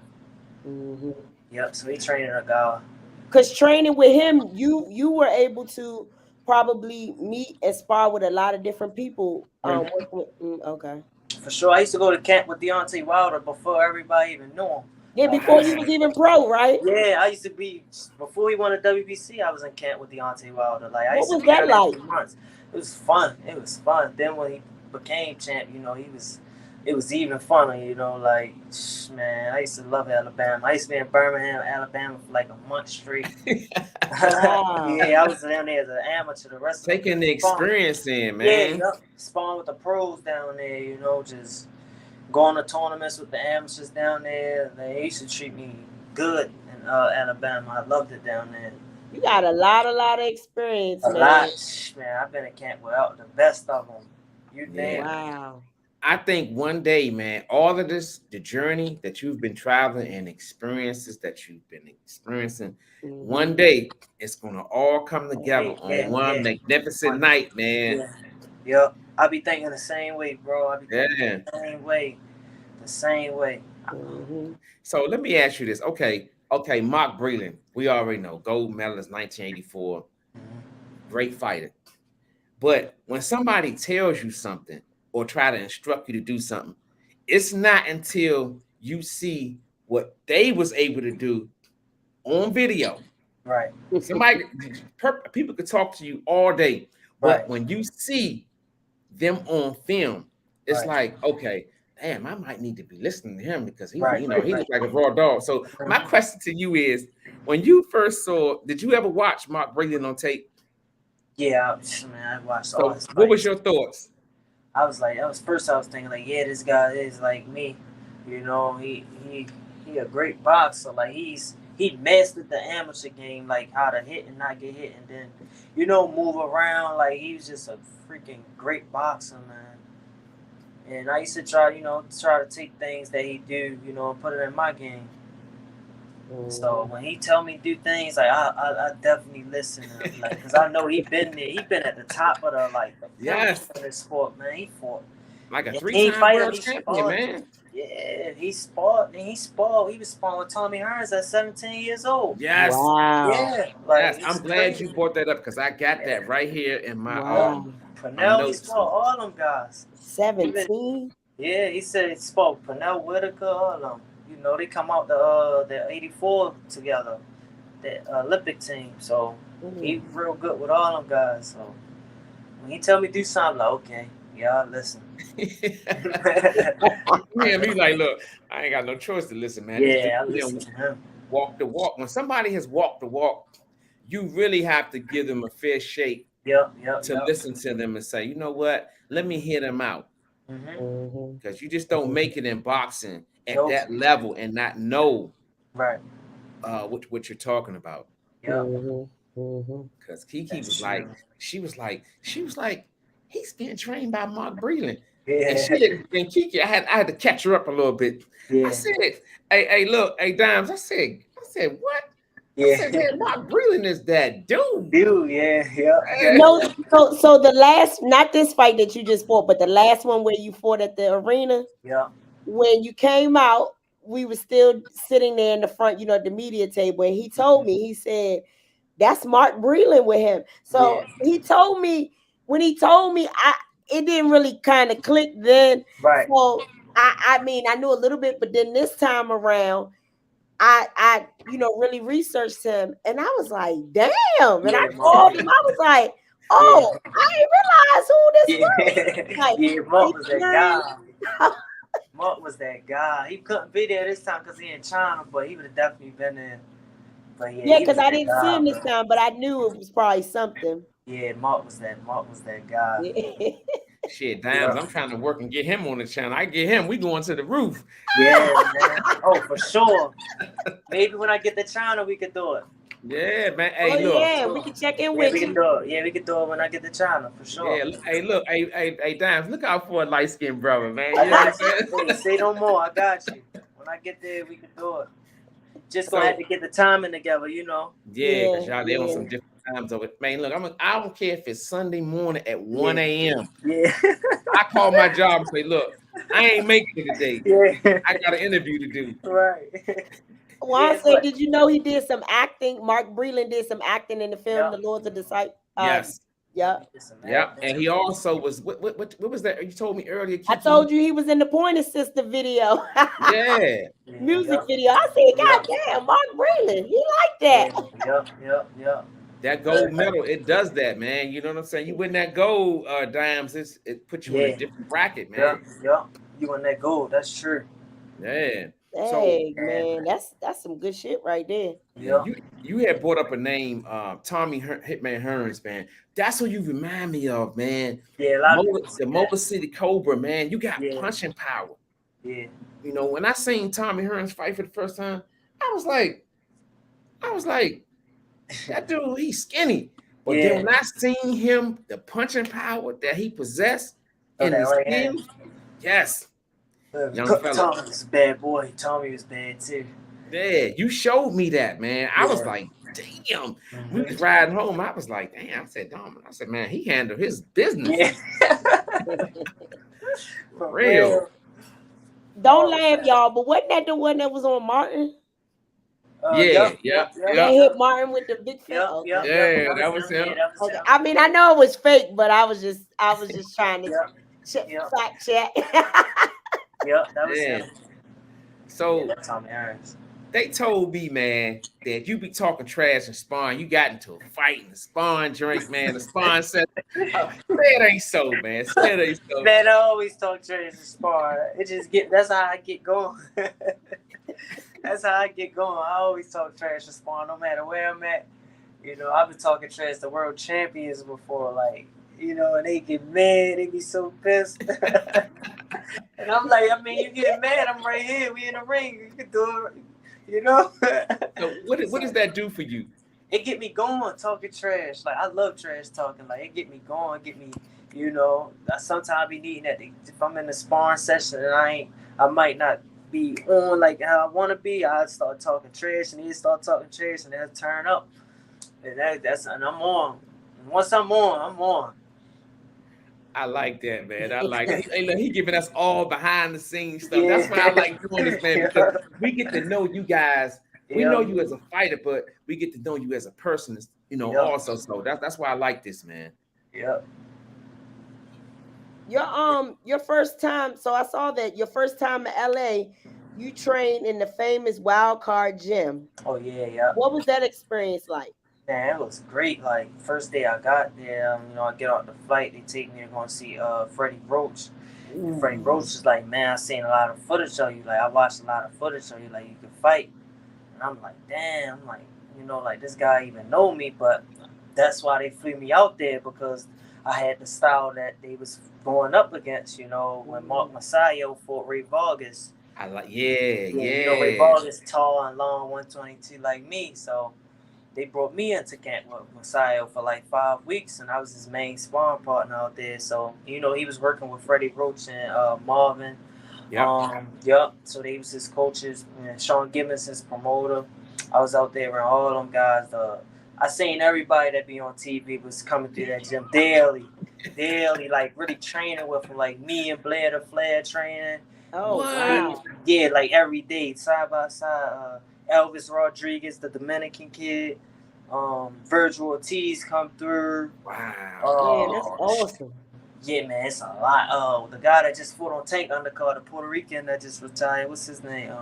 Mm-hmm. Yep. So he training a guy. Because training with him, you were able to probably meet and spar with a lot of different people. Okay. For sure. I used to go to camp with Deontay Wilder before everybody even knew him. Yeah, before he was even pro, right? Yeah, I used to be before he won the WBC. I was in camp with Deontay Wilder. Like, what was that like? It was fun. Then when he became champ, you know, it was even funner. You know, like man, I used to love Alabama. I used to be in Birmingham, Alabama for like a month straight. Wow. Yeah, I was down there as an amateur. The rest taking the experience in, man. Yeah, sparring with the pros down there. You know, just going to tournaments with the amateurs down there. They used to treat me good in Alabama. I loved it down there. You got a lot of experience, man. Man. I've been in camp without the best of them. You damn. Wow. I think one day, man, all of this, the journey that you've been traveling and experiences that you've been experiencing, one day it's gonna all come together on one magnificent night, man. Yep. I be thinking the same way, bro. I be thinking the same way. Mm-hmm. So let me ask you this. Okay, Mark Breland, we already know, gold medalist 1984, great fighter. But when somebody tells you something or try to instruct you to do something, it's not until you see what they was able to do on video. Right. People could talk to you all day, but when you see them on film, it's like, okay, damn, I might need to be listening to him because he looks like a raw dog. So my question to you is, when you first saw, did you ever watch Mark Breland on tape? Yeah, man, I watched all his fights. What was your thoughts? I was thinking like, yeah, this guy is like me. You know, he a great boxer. Like he mastered the amateur game, like how to hit and not get hit, and then, you know, move around. Like he was just a freaking great boxer, man. And I used to try to take things that he do, you know, and put it in my game. So when he tell me do things, like I definitely listen to him, like, because I know he been there. He been at the top of the this sport, man. He fought like a 3-time world champion, man. Yeah, he sparred. He was sparring with Tommy Hearns at 17 years old. Yes. Wow. Yeah. I'm glad you brought that up because I got that right here in my Pernell, he sparred all them guys. 17. Yeah, he said he spoke Pernell Whitaker, all of them. You know, they come out the 84 together, the Olympic team. So he real good with all them guys. So when he tell me do something, like, okay, yeah, I'll listen. Man, he's like, look, I ain't got no choice to listen, man. Yeah, I listen to him. Walk the walk. When somebody has walked the walk, you really have to give them a fair shake to listen to them and say, you know what, let me hear them out. Because you just don't make it in boxing at that level and not know what you're talking about. Because Kiki That's was true. like, she was like, he's getting trained by Mark Breland. Yeah. And Kiki, I had to catch her up a little bit. Yeah. I said, hey, look, hey, Dimes. I said, what? I Yeah. said, man, Mark Breland is that dude. Dude, yeah. Hey, No, so the last, not this fight that you just fought, but the last one where you fought at the arena, Yeah. when you came out, we were still sitting there in the front, at the media table, and he told me, he said, that's Mark Breland with him. So he told me, when he told me, it didn't really kind of click then. Right. So I mean, I knew a little bit, but then this time around, I really researched him, and I was like, damn. And I called him. I was like, oh, I didn't realize who this was. Like, Mark was that guy. Mark was that guy. He couldn't be there this time because he in China, but he would have definitely been there. But yeah, because I didn't see him this time, but I knew it was probably something. Yeah, Mark was that guy. Shit, Dimes, I'm trying to work and get him on the channel. I get him, we going to the roof. Yeah, man. Oh, for sure. Maybe when I get the channel, we could do it. Yeah, man. Hey, look. Yeah, we can check in with we you. Can do it. Yeah, we can do it when I get the channel, for sure. Yeah, hey, look. Hey, Dimes, look out for a light-skinned brother, man. You know what I'm saying? Hey, say no more. I got you. When I get there, we can do it. Just gonna have to get the timing together, Yeah, because y'all there on some different times of it. Man, look, I don't care if it's Sunday morning at 1 a.m. Yeah. I call my job and say, look, I ain't making it today. Yeah. I got an interview to do. Right. Juan said, did you know he did some acting? Mark Breland did some acting in the film, The Lord's of Disciples. Yes. Yeah. And he also was what was that? You told me earlier, Kiki. I told you he was in the Pointer Sister video. Yeah. Music video. I said, God damn, Mark Breland. He like that. Yep. That gold medal, it does that, man. You know what I'm saying? You win that gold, Dimes, it puts you in a different bracket, man. Yep. You win that gold. That's true. Yeah. Hey, man, that's some good shit right there. Yeah. You had brought up a name, Tommy Hitman Hearns, man. That's what you remind me of, man. Yeah, the Motor City Cobra, man. You got punching power. Yeah. You know, when I seen Tommy Hearns fight for the first time, I was like, that dude, he's skinny. But then when I seen him, the punching power that he possessed and his skills, yes. Young fella. Tommy was a bad boy. Tommy was bad too. Yeah, you showed me that, man. I was like, damn. We was riding home. I was like, damn. I said, Dominique. I said, man, he handled his business. Yeah. For real. Don't laugh, y'all. But wasn't that the one that was on Martin? Yeah. They hit Martin with the big film. Yeah, that was him. Okay. I mean, I know it was fake, but I was just trying to fact check. Yep, that was him. So Tommy Hearns. They told me, man, that you be talking trash and sparring. You got into a fight and the sparring drink, man. The sparring said, that ain't so, man. That ain't so. Man, I always talk trash and spar. That's how I get going. That's how I get going. I always talk trash and spar, no matter where I'm at. You know, I've been talking trash to world champions before, like, you know, and they get mad. They be so pissed. And I'm like, I mean, you get mad, I'm right here. We in the ring. You can do it. You know? So what does that do for you? It get me going, talking trash. Like, I love trash talking. Like, it get me going, get me, you know. Sometimes I be needing that. If I'm in the sparring session and I might not be on like how I want to be, I start talking trash and he start talking trash and they'll turn up. And and I'm on. And once I'm on, I'm on. I like that, man. I like it. Hey, look, he giving us all behind the scenes stuff. That's why I like doing this, man, because we get to know you guys. We know you as a fighter, but we get to know you as a person, you know, also. So that's why I like this, man. Yeah. Your first time, so I saw that your first time in LA, you trained in the famous Wild Card Gym. Oh yeah. What was that experience like? Man, it was great. Like, first day I got there, you know, I get off the flight, they take me to go and see Freddie Roach. And Freddie Roach is like, man, I seen a lot of footage of you. Like, I watched a lot of footage of you, like, you can fight. And I'm like, damn, like, you know, like, this guy even know me, but that's why they flew me out there, because I had the style that they was going up against, you know, when Mark Masayo fought Ray Vargas. Yeah. You know, Ray Vargas tall and long, 122 like me, so they brought me into camp with Messiah for like 5 weeks, and I was his main sparring partner out there. So he was working with Freddie Roach and Marvin. Yep. So they was his coaches, and Sean Gibbons his promoter. I was out there around all them guys. I seen everybody that be on TV was coming through that gym daily, like really training with them, like me and Blair the Flair training. Oh, wow. Yeah, like every day, side by side. Elvis Rodriguez, the Dominican kid. Virgil Ortiz come through. Wow. Yeah, that's awesome. Yeah, man, it's a lot. The guy that just fought on Tank Undercard, the Puerto Rican that just retired, what's his name?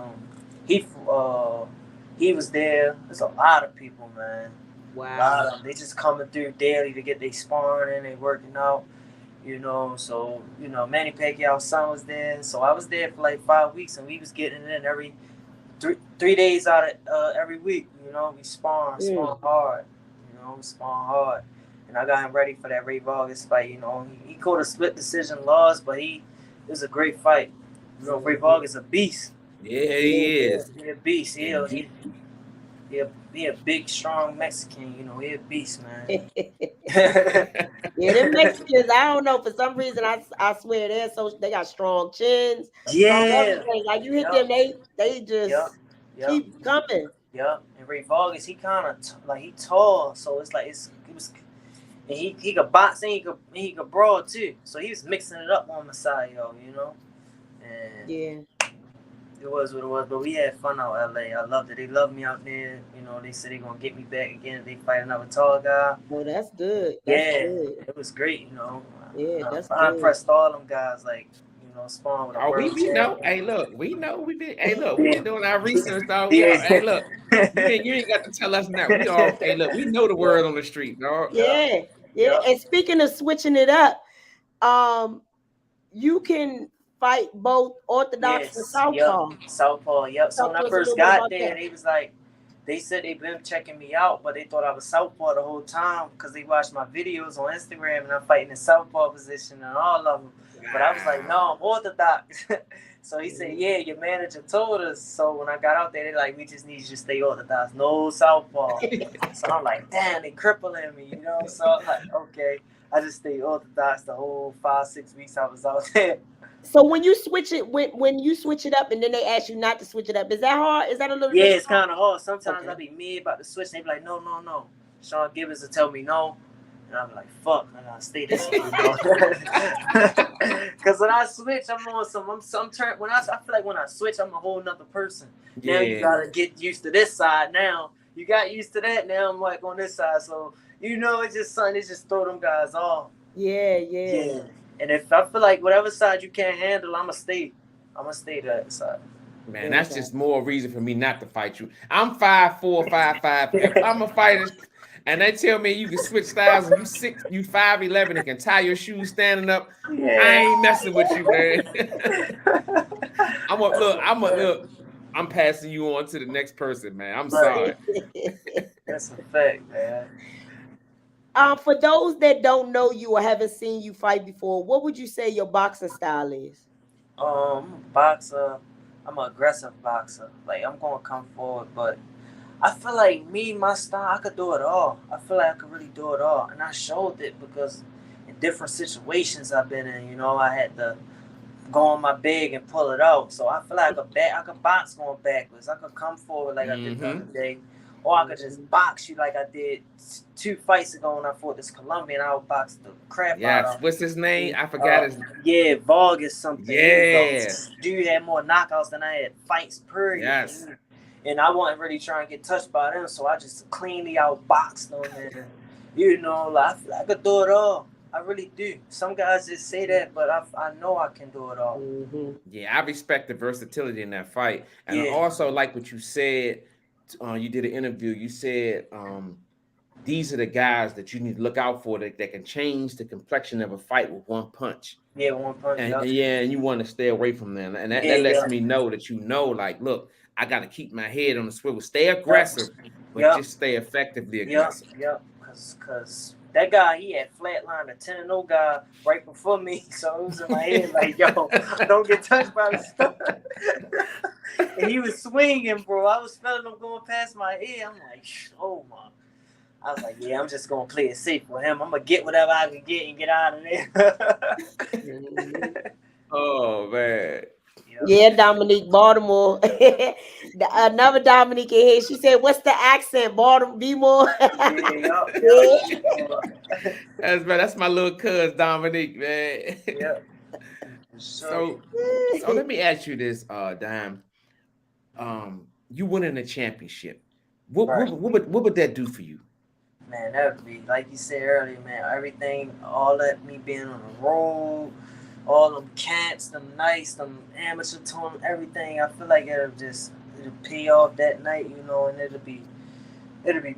He was there. There's a lot of people, man. Wow. They just coming through daily to get their sparring and they working out. So Manny Pacquiao's son was there. So I was there for like 5 weeks, and we was getting in every 3 days out of every week. We sparring hard. And I got him ready for that Ray Vargas fight. He caught a split decision loss, but it was a great fight. Ray Vargas is a beast. Yeah, he is. He a beast. He a big, strong Mexican. He a beast, man. Yeah, them Mexicans, I don't know, for some reason, I swear they got strong chins. Yeah. Like you hit them, they just keep coming. Yep. And Ray Vargas, he kind of he tall, so it's like and he could box and he could brawl too. So he was mixing it up on Messiah, And yeah. It was what it was, but we had fun out in LA. I loved it. They loved me out there. They said they're gonna get me back again if they fight another tall guy. Well, that's good. It was great, Yeah, that's I good. impressed all them guys, spawn with a world we know. champion. Hey, look, we know we did. Hey, look, we been doing our research, dog. Yeah. Hey, look, you ain't got to tell us now. Hey, look, we know the word on the street, dog. Yeah. And speaking of switching it up, you can fight both Orthodox and Southpaw. Southpaw, yep. So Talk when to I us a first little bit got about there, that. they said they been checking me out, but they thought I was Southpaw the whole time because they watched my videos on Instagram and I'm fighting in Southpaw position and all of them. But I was like, no, I'm Orthodox. So he said, yeah, your manager told us. So when I got out there, they're like, we just need you to stay Orthodox, no Southpaw. So I'm like, damn, they crippling me, So I'm like, okay. I just stayed Orthodox the whole 5-6 weeks I was out there. So when you switch it, when you switch it up and then they ask you not to switch it up, is that hard? Is that a little Yeah, bit it's kind of hard. Sometimes Okay. I be mad about the switch. They be like, no. Sean Gibbons will tell me no. And I'm like, fuck, I gotta stay this way. Because when I switch, I'm on some turn. I feel like when I switch, I'm a whole nother person. Now you gotta get used to this side now. You got used to that. Now I'm like on this side. So, it's just something. It's just throw them guys off. Yeah. And if I feel like whatever side you can't handle, I'ma stay to that side. Man, that's just more reason for me not to fight you. I'm 5'4", 5'5". If I'm a fighter and they tell me you can switch styles and you 5'11" and can tie your shoes standing up, I ain't messing with you, man. I'm passing you on to the next person, man. I'm sorry. That's a fact, man. For those that don't know you or haven't seen you fight before, what would you say your boxing style is? I'm a boxer. I'm an aggressive boxer. Like, I'm going to come forward, but I feel like my style, I could do it all. I feel like I could really do it all. And I showed it because in different situations I've been in, I had to go on my bag and pull it out. So I feel like I could box going backwards. I could come forward like I did the other day. Or I could just box you like I did 2 fights ago when I fought this Colombian. I outboxed the crap out of him. What's his name? I forgot his name. Yeah, Vargas something. Yeah. Dude had more knockouts than I had fights per year. Yes. And I wasn't really trying to get touched by them, so I just cleanly outboxed them. And, I feel like I could do it all. I really do. Some guys just say that, but I know I can do it all. Mm-hmm. Yeah, I respect the versatility in that fight. And I also like what you said. You did an interview. You said these are the guys that you need to look out for that can change the complexion of a fight with one punch. Yeah, one punch. And you want to stay away from them. And that lets me know that like, look, I got to keep my head on the swivel. Stay aggressive, but just stay effectively aggressive. Yep. Because that guy, he had flatlined a 10-0 guy right before me. So it was in my head like, yo, don't get touched by the stuff. And he was swinging, bro. I was feeling him going past my ear. I'm like, oh my. I was like, yeah, I'm just gonna play it safe with him. I'm gonna get whatever I can get and get out of there. Oh man. Yeah, Dominique, Baltimore. Another Dominique in here. She said, "What's the accent, Baltimore? Be more." That's my little cuz Dominique, man. Yeah. So let me ask you this, Dime. You winning the championship. What would that do for you? Man, that would be like you said earlier, man. Everything, all that me being on the road, all them cats, them nights, them amateur tournament, everything. I feel like it'll pay off that night, you know, and it'll be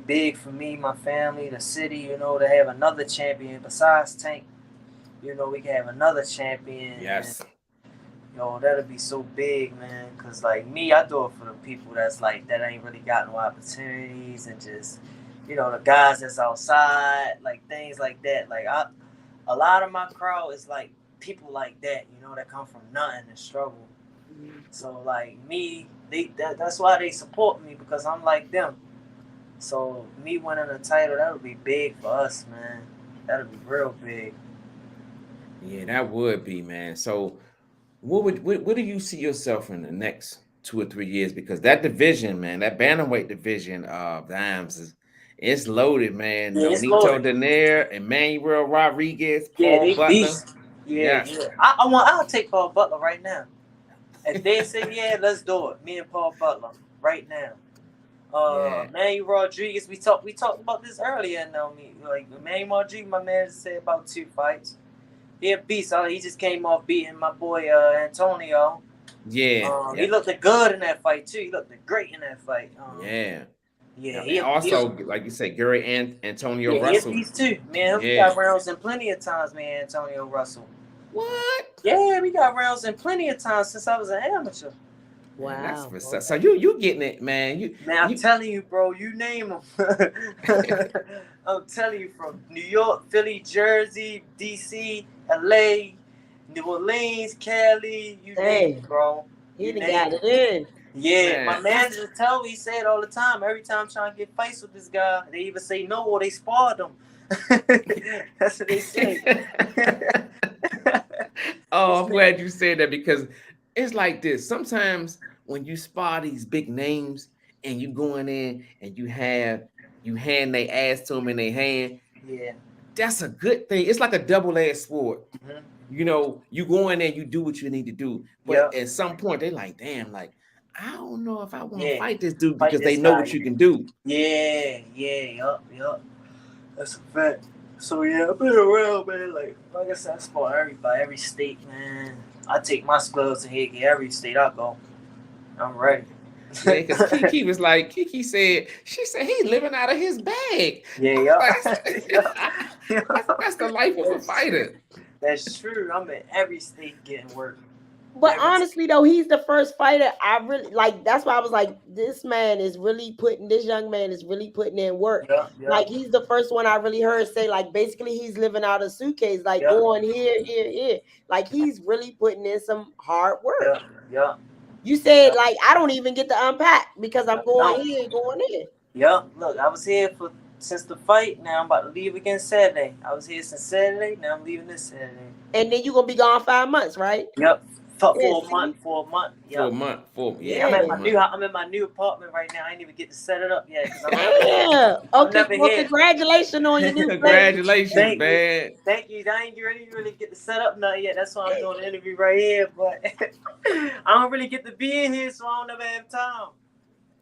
big for me, my family, the city, you know, to have another champion besides Tank. You know, we can have another champion. Yes. And, yo, that'll be so big, man. Cause like me, I do it for the people that's like that ain't really got no opportunities and just, you know, the guys that's outside, like things like that. Like a lot of my crowd is like people like that, you know, that come from nothing and struggle. So like me, that's why they support me because I'm like them. So me winning a title, that would be big for us, man. That would be real big. Yeah, that would be, man. So what do you see yourself in the next 2 or 3 years? Because that division, man, that bantamweight division of Dimes it's loaded, man. Yeah, it's Nonito loaded. Donaire, Emmanuel Rodriguez, Yeah, Paul they Butler. beast. Yeah. I'll take Paul Butler right now. If they say yeah, let's do it. Me and Paul Butler right now. Emmanuel Rodriguez, we talked about this earlier. Now, like Emmanuel Rodriguez, my man said about 2 fights. He a beast. He just came off beating my boy Antonio. Yeah. He looked good in that fight too. He looked great in that fight. Yeah. He also, like you said, Gary and Antonio Russell. Yeah, he's too. Man, we got rounds in plenty of times, man. Antonio Russell. What? Yeah, we got rounds in plenty of times since I was an amateur. Wow. Man, so you getting it, man. I'm telling you, bro. You name them. I'm telling you, from New York, Philly, Jersey, DC, LA, New Orleans, Cali, you name it, bro. He got it in. Yeah, my manager tell me, he said all the time, every time I'm trying to get fights with this guy, they either say no or they spar them. That's what they say. Oh, I'm glad you said that because it's like this. Sometimes when you spar these big names and you going in and you hand their ass to them in their hand, that's a good thing. It's like a double-edged sword. Mm-hmm. You know, you go in there, you do what you need to do, but at some point they like, damn, like I don't know if I want to fight this dude because they know what you can do. Yup. That's a fact. So I've been around, man. Like I said, I spar everybody, every state, man. I take my gloves and hit every state I go. I'm ready. Yeah, because Kiki was like, she said he's living out of his bag. Yeah. That's the life of a fighter. That's true. I'm in every state getting work. But honestly, though, he's the first fighter I really like. That's why I was like, this young man is really putting in work. Yeah. Like, he's the first one I really heard say, like, basically he's living out a suitcase, like going here. Like, he's really putting in some hard work. Yeah. You said, like, I don't even get to unpack because I'm going here and going in. Yeah. Look, I was here since the fight. Now I'm about to leave again Saturday. I was here since Saturday. Now I'm leaving this Saturday. And then you're going to be gone 5 months, right? Yep. For a month. Yeah. I'm in my new apartment right now. I ain't even get to set it up yet. Okay. Well, congratulations on your new place. Congratulations, man. Thank you. I ain't really get to set up nothing yet. That's why I'm doing the interview right here. But I don't really get to be in here, so I don't never have time.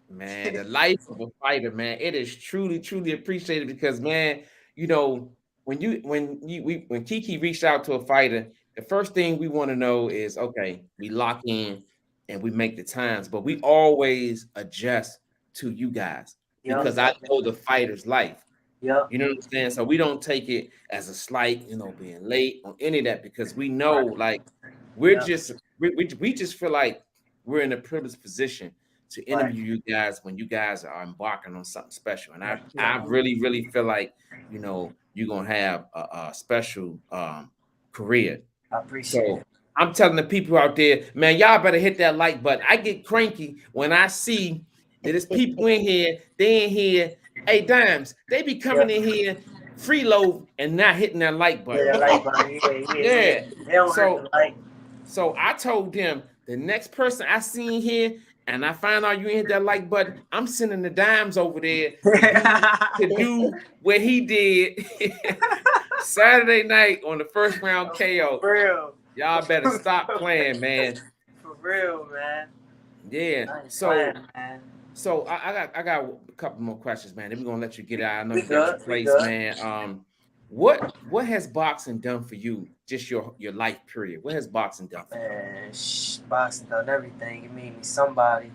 Man, the life of a fighter, man, it is truly, truly appreciated because, man, you know, when Kiki reached out to a fighter, the first thing we want to know is, okay, we lock in and we make the times, but we always adjust to you guys because I know the fighter's life. Yeah. You know what I'm saying? So we don't take it as a slight, you know, being late on any of that because we know, like, we just feel like we're in a privileged position to interview you guys when you guys are embarking on something special. And I really, really feel like, you know, you're going to have a special career. I appreciate it. I'm telling the people out there, man, y'all better hit that like button. I get cranky when I see that there's people in here, they in here, Hey, Dimes, they be coming in here freeload and not hitting that like button. Yeah, like button. Yeah. Yeah. They don't hurt the like. So I told them the next person I seen here and I find out you ain't hit that like button, I'm sending the Dimes over there to do what he did Saturday night on the first round KO. For real. Y'all better stop playing, man. For real, man. Yeah. So I got a couple more questions, man. Then we're gonna let you get out. I know you got your place, man. What has boxing done for you? Just your life period. What has boxing done for you? Man, boxing done everything. It made me somebody.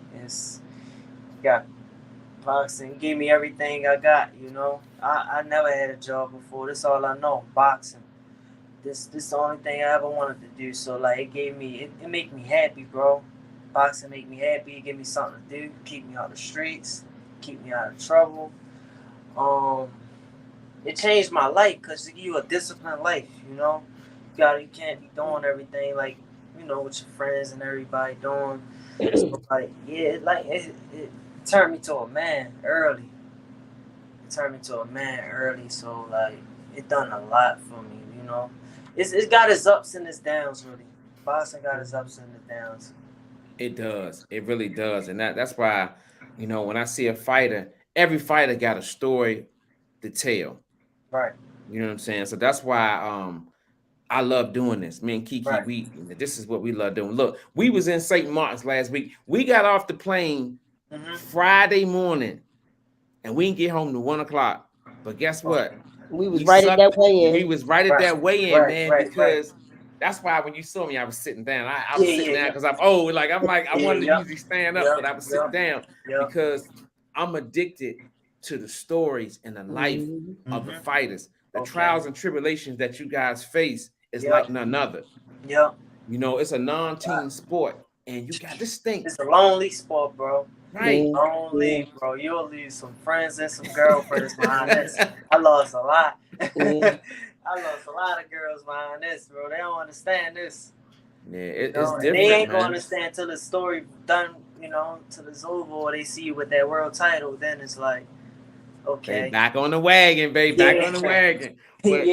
Boxing gave me everything I got, you know. I never had a job before. This all I know. Boxing. This the only thing I ever wanted to do. So like it made me happy, bro. Boxing make me happy. It give me something to do. Keep me out of the streets. Keep me out of trouble. It changed my life because it give you a disciplined life, you know. You can't be doing everything like, you know, with your friends and everybody doing. So like, yeah, it turned me to a man early. So like it done a lot for me, you know. It's got its ups and its downs, really. Boxing got its ups and its downs. It does. It really does. And that's why, you know, when I see a fighter, every fighter got a story to tell. Right. You know what I'm saying? So that's why I love doing this. Me and Kiki, Right. This is what we love doing. Look, we was in St. Martin's last week. We got off the plane Friday morning, and we didn't get home to 1:00. But guess what? We was right at that weigh-in. We was right at that weigh-in, man, because that's why when you saw me, I was sitting down. I was sitting down because I'm old. I wanted to usually stand up, but I was sitting down because I'm addicted to the stories and the life of the fighters. The trials and tribulations that you guys face is like none other. Yeah. You know, it's a non-team sport, and you got this thing. It's a lonely sport, bro. Right. Lonely, bro. You'll lose some friends and some girlfriends behind this. I lost a lot. I lost a lot of girls behind this, bro. They don't understand this. Yeah, it's different. They ain't gonna understand till the story done, you know, till it's over, or they see you with that world title. Then it's like, okay, hey, back on the wagon, baby. Back on the wagon. But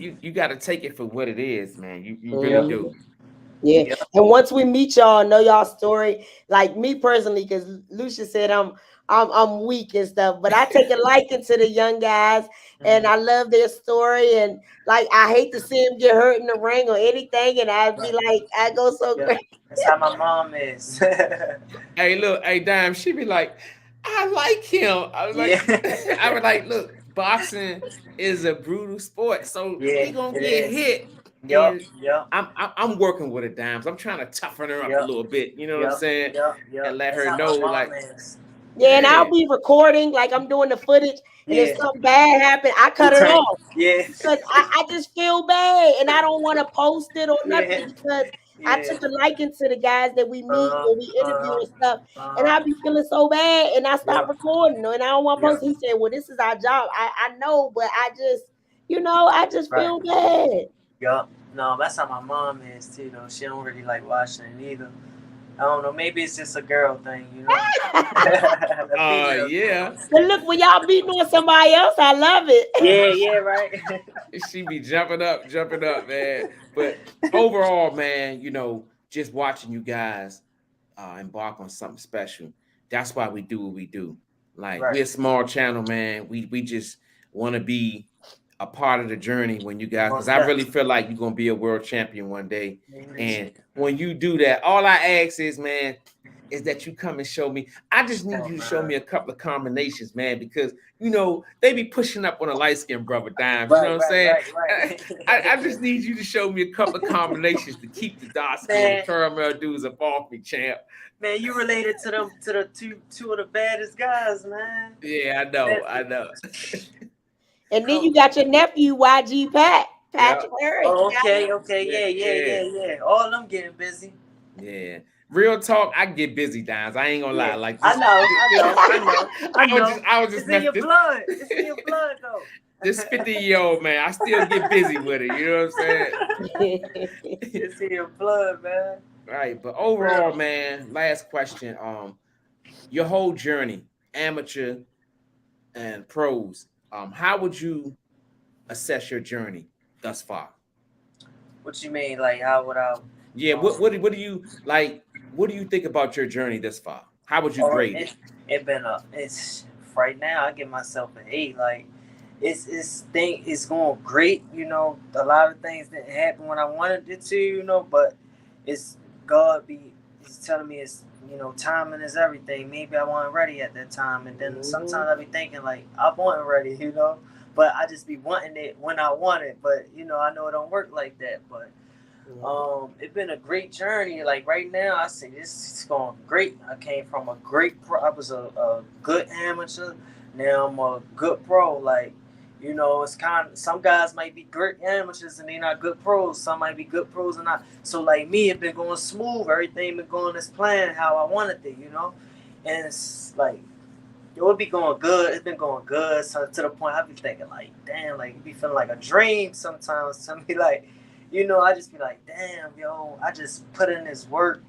you got to take it for what it is, man. You really do. Yeah. And once we meet y'all, know y'all story. Like me personally, because Lucia said I'm weak and stuff, but I take a liking to the young guys, and I love their story. And like I hate to see them get hurt in the ring or anything, and I'd be like, I go so crazy. That's how my mom is. Hey, look, hey, Dime, she be like, I like him. I was like, I was like, look, boxing is a brutal sport, so he gonna get hit. Yeah. I'm working with her, Dimes. I'm trying to toughen her up a little bit. You know what I'm saying? And let her know, like. Yeah, and I'll be recording, like I'm doing the footage, and if something bad happens, I cut it off. Yeah. Because I just feel bad, and I don't want to post it or nothing because I took a liking to the guys that we meet or we interview and stuff, and I be feeling so bad, and I stop recording, and I don't want to post. He said, well, this is our job. I know, but I just, you know, I just feel bad. Yup. No, that's how my mom is too, though. She don't really like watching it either. I don't know. Maybe it's just a girl thing, you know. Yeah. But look, when y'all beating on somebody else, I love it. Yeah, right. She be jumping up, man. But overall, man, you know, just watching you guys embark on something special. That's why we do what we do. Like we're a small channel, man. We just want to be a part of the journey when you guys, because I really feel like you're gonna be a world champion one day. And when you do that, all I ask is, man, is that you come and show me. I just need you to show me a couple of combinations, man, because you know they be pushing up on a light-skinned brother Dimes. You know what I'm saying? I just need you to show me a couple of combinations to keep the dark-skinned caramel dudes up off me, champ. Man, you related to the two of the baddest guys, man. Yeah, I know. And then you got your nephew, YG Patrick Harris. Oh, okay. Yeah. All of them getting busy. Yeah. Real talk, I get busy, Dimes. I ain't gonna lie. Like this, I know. I was just it's in your blood. It's in your blood, though. This 50-year-old man, I still get busy with it. You know what I'm saying? It's in your blood, man. Right, but overall, man, last question. Your whole journey, amateur and pros, how would you assess your journey thus far? What you mean? Like, how would I? Yeah, what do you like? What do you think about your journey thus far? How would you Or grade it? it been a it's right now. I give myself an 8. Like, it's going great. A lot of things didn't happen when I wanted it to. But it's God be. He's telling me it's timing is everything. Maybe I wasn't ready at that time, and then sometimes I be thinking like I wasn't ready. But I just be wanting it when I want it. But I know it don't work like that. But it's been a great journey. Like right now, I say this is going great. I came from a great pro. I was a good amateur. Now I'm a good pro. Like, it's kind of some guys might be great amateurs and they're not good pros. Some might be good pros and not. So like me, it been going smooth. Everything been going as planned, how I wanted it. And it's like it would be going good. It's been going good. So to the point I be thinking like, damn, like it be feeling like a dream sometimes to me. Like, I just be like, damn, yo, I just put in this work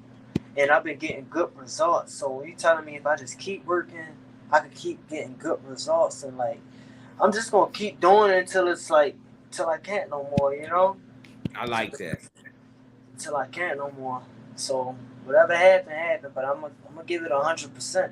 and I've been getting good results. So you telling me if I just keep working, I could keep getting good results, and like I'm just gonna keep doing it until it's like till I can't no more. I like that. Till I can't no more. So whatever happened. But I'm gonna give it 100%.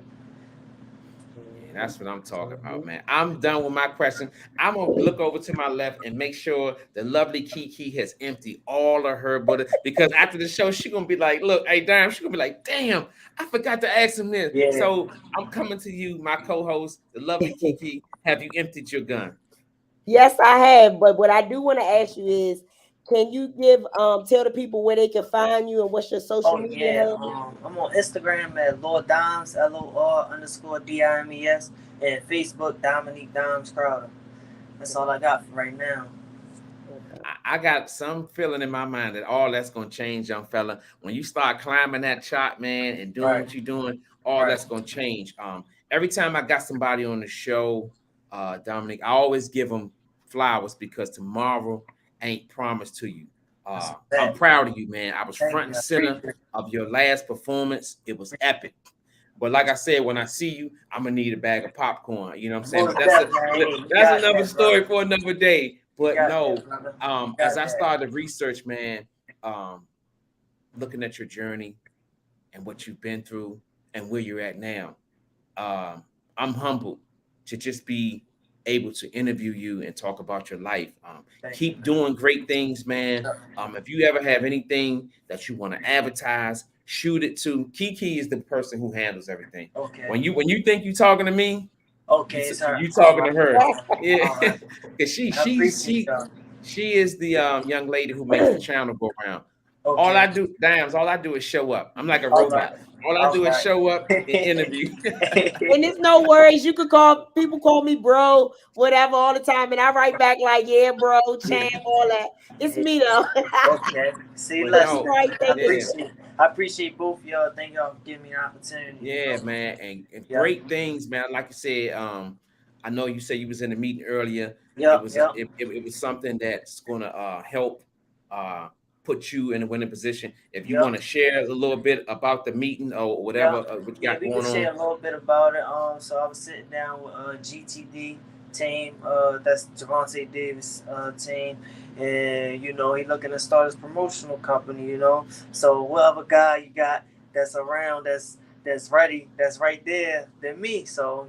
That's what I'm talking about, man. I'm done with my question. I'm gonna look over to my left and make sure the lovely Kiki has emptied all of her butter, because after the show, she's gonna be like, look, hey, damn, she's gonna be like, damn, I forgot to ask him this. Yeah. So I'm coming to you, my co-host, the lovely Kiki. Have you emptied your gun? Yes, I have. But what I do want to ask you is, can you tell the people where they can find you and what's your social media handle? I'm on Instagram at Lord Dimes, LOR_DIMES, and Facebook Dominique Dimes Crowder. That's all I got for right now. I got some feeling in my mind that all that's gonna change, young fella. When you start climbing that chart, man, and doing what you're doing, all that's gonna change. Every time I got somebody on the show, Dominique, I always give them flowers because tomorrow ain't promised to you. I'm proud of you, man. I was front and center of your last performance. It was epic. But like I said, when I see you, I'm gonna need a bag of popcorn. You know what I'm saying? But that's another story for another day. But no, as I started to research, man, looking at your journey and what you've been through and where you're at now, I'm humbled to just be able to interview you and talk about your life. Keep doing great things, man. If you ever have anything that you want to advertise, shoot it to Kiki. Is the person who handles everything. Okay. When you think you're talking to me, okay, you talking to her. Yeah, right. because she is the young lady who makes the channel go around. Okay. All I do is show up. I'm like a robot. All I do is show up and interview. And there's no worries. You could people call me bro, whatever, all the time, and I write back like, yeah, bro, champ, all that. It's me though. Okay. See, listen. I appreciate both of y'all. Thank y'all for giving me an opportunity. Yeah, man, and great things, man. Like you said, I know you said you was in the meeting earlier. It was something that's gonna help put you in a winning position. If you want to share a little bit about the meeting or whatever what you got going on. We can share a little bit about it. So I was sitting down with GTD team, that's Javante Davis team, and he looking to start his promotional company. So whatever guy you got that's around, that's ready, that's right there, than me. So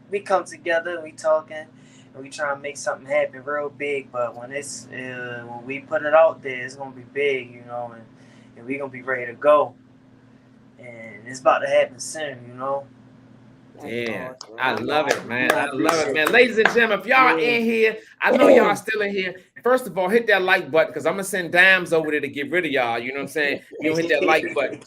we come together, we talking. And we try to make something happen real big, but when we put it out there, it's gonna be big, and we're gonna be ready to go. And it's about to happen soon, Yeah, I love it, man. I love it, man. Ladies and gentlemen, if y'all in here, I know y'all still in here. First of all, hit that like button because I'm gonna send dimes over there to get rid of y'all. You know what I'm saying? You don't hit that like button.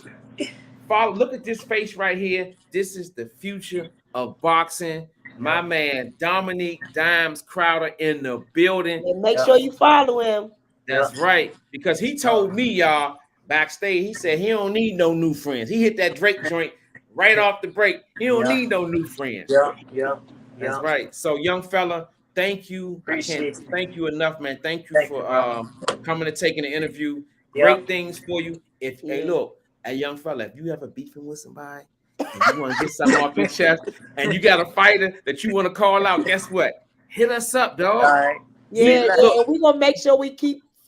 Look at this face right here. This is the future of boxing. My man, Dominique Dimes Crowder in the building. And make sure you follow him. That's right. Because he told me, y'all, backstage, he said he don't need no new friends. He hit that Drake joint right off the break. He don't need no new friends. Yeah. That's right. So, young fella, thank you. I can't thank you enough, man. Thank you for coming and taking the interview. Great things for you. Hey, look, a young fella, if you ever beefing with somebody, and you want to get something off your chest, and you got a fighter that you want to call out, guess what? Hit us up, dog. All right. Yeah, Look, we're gonna make sure we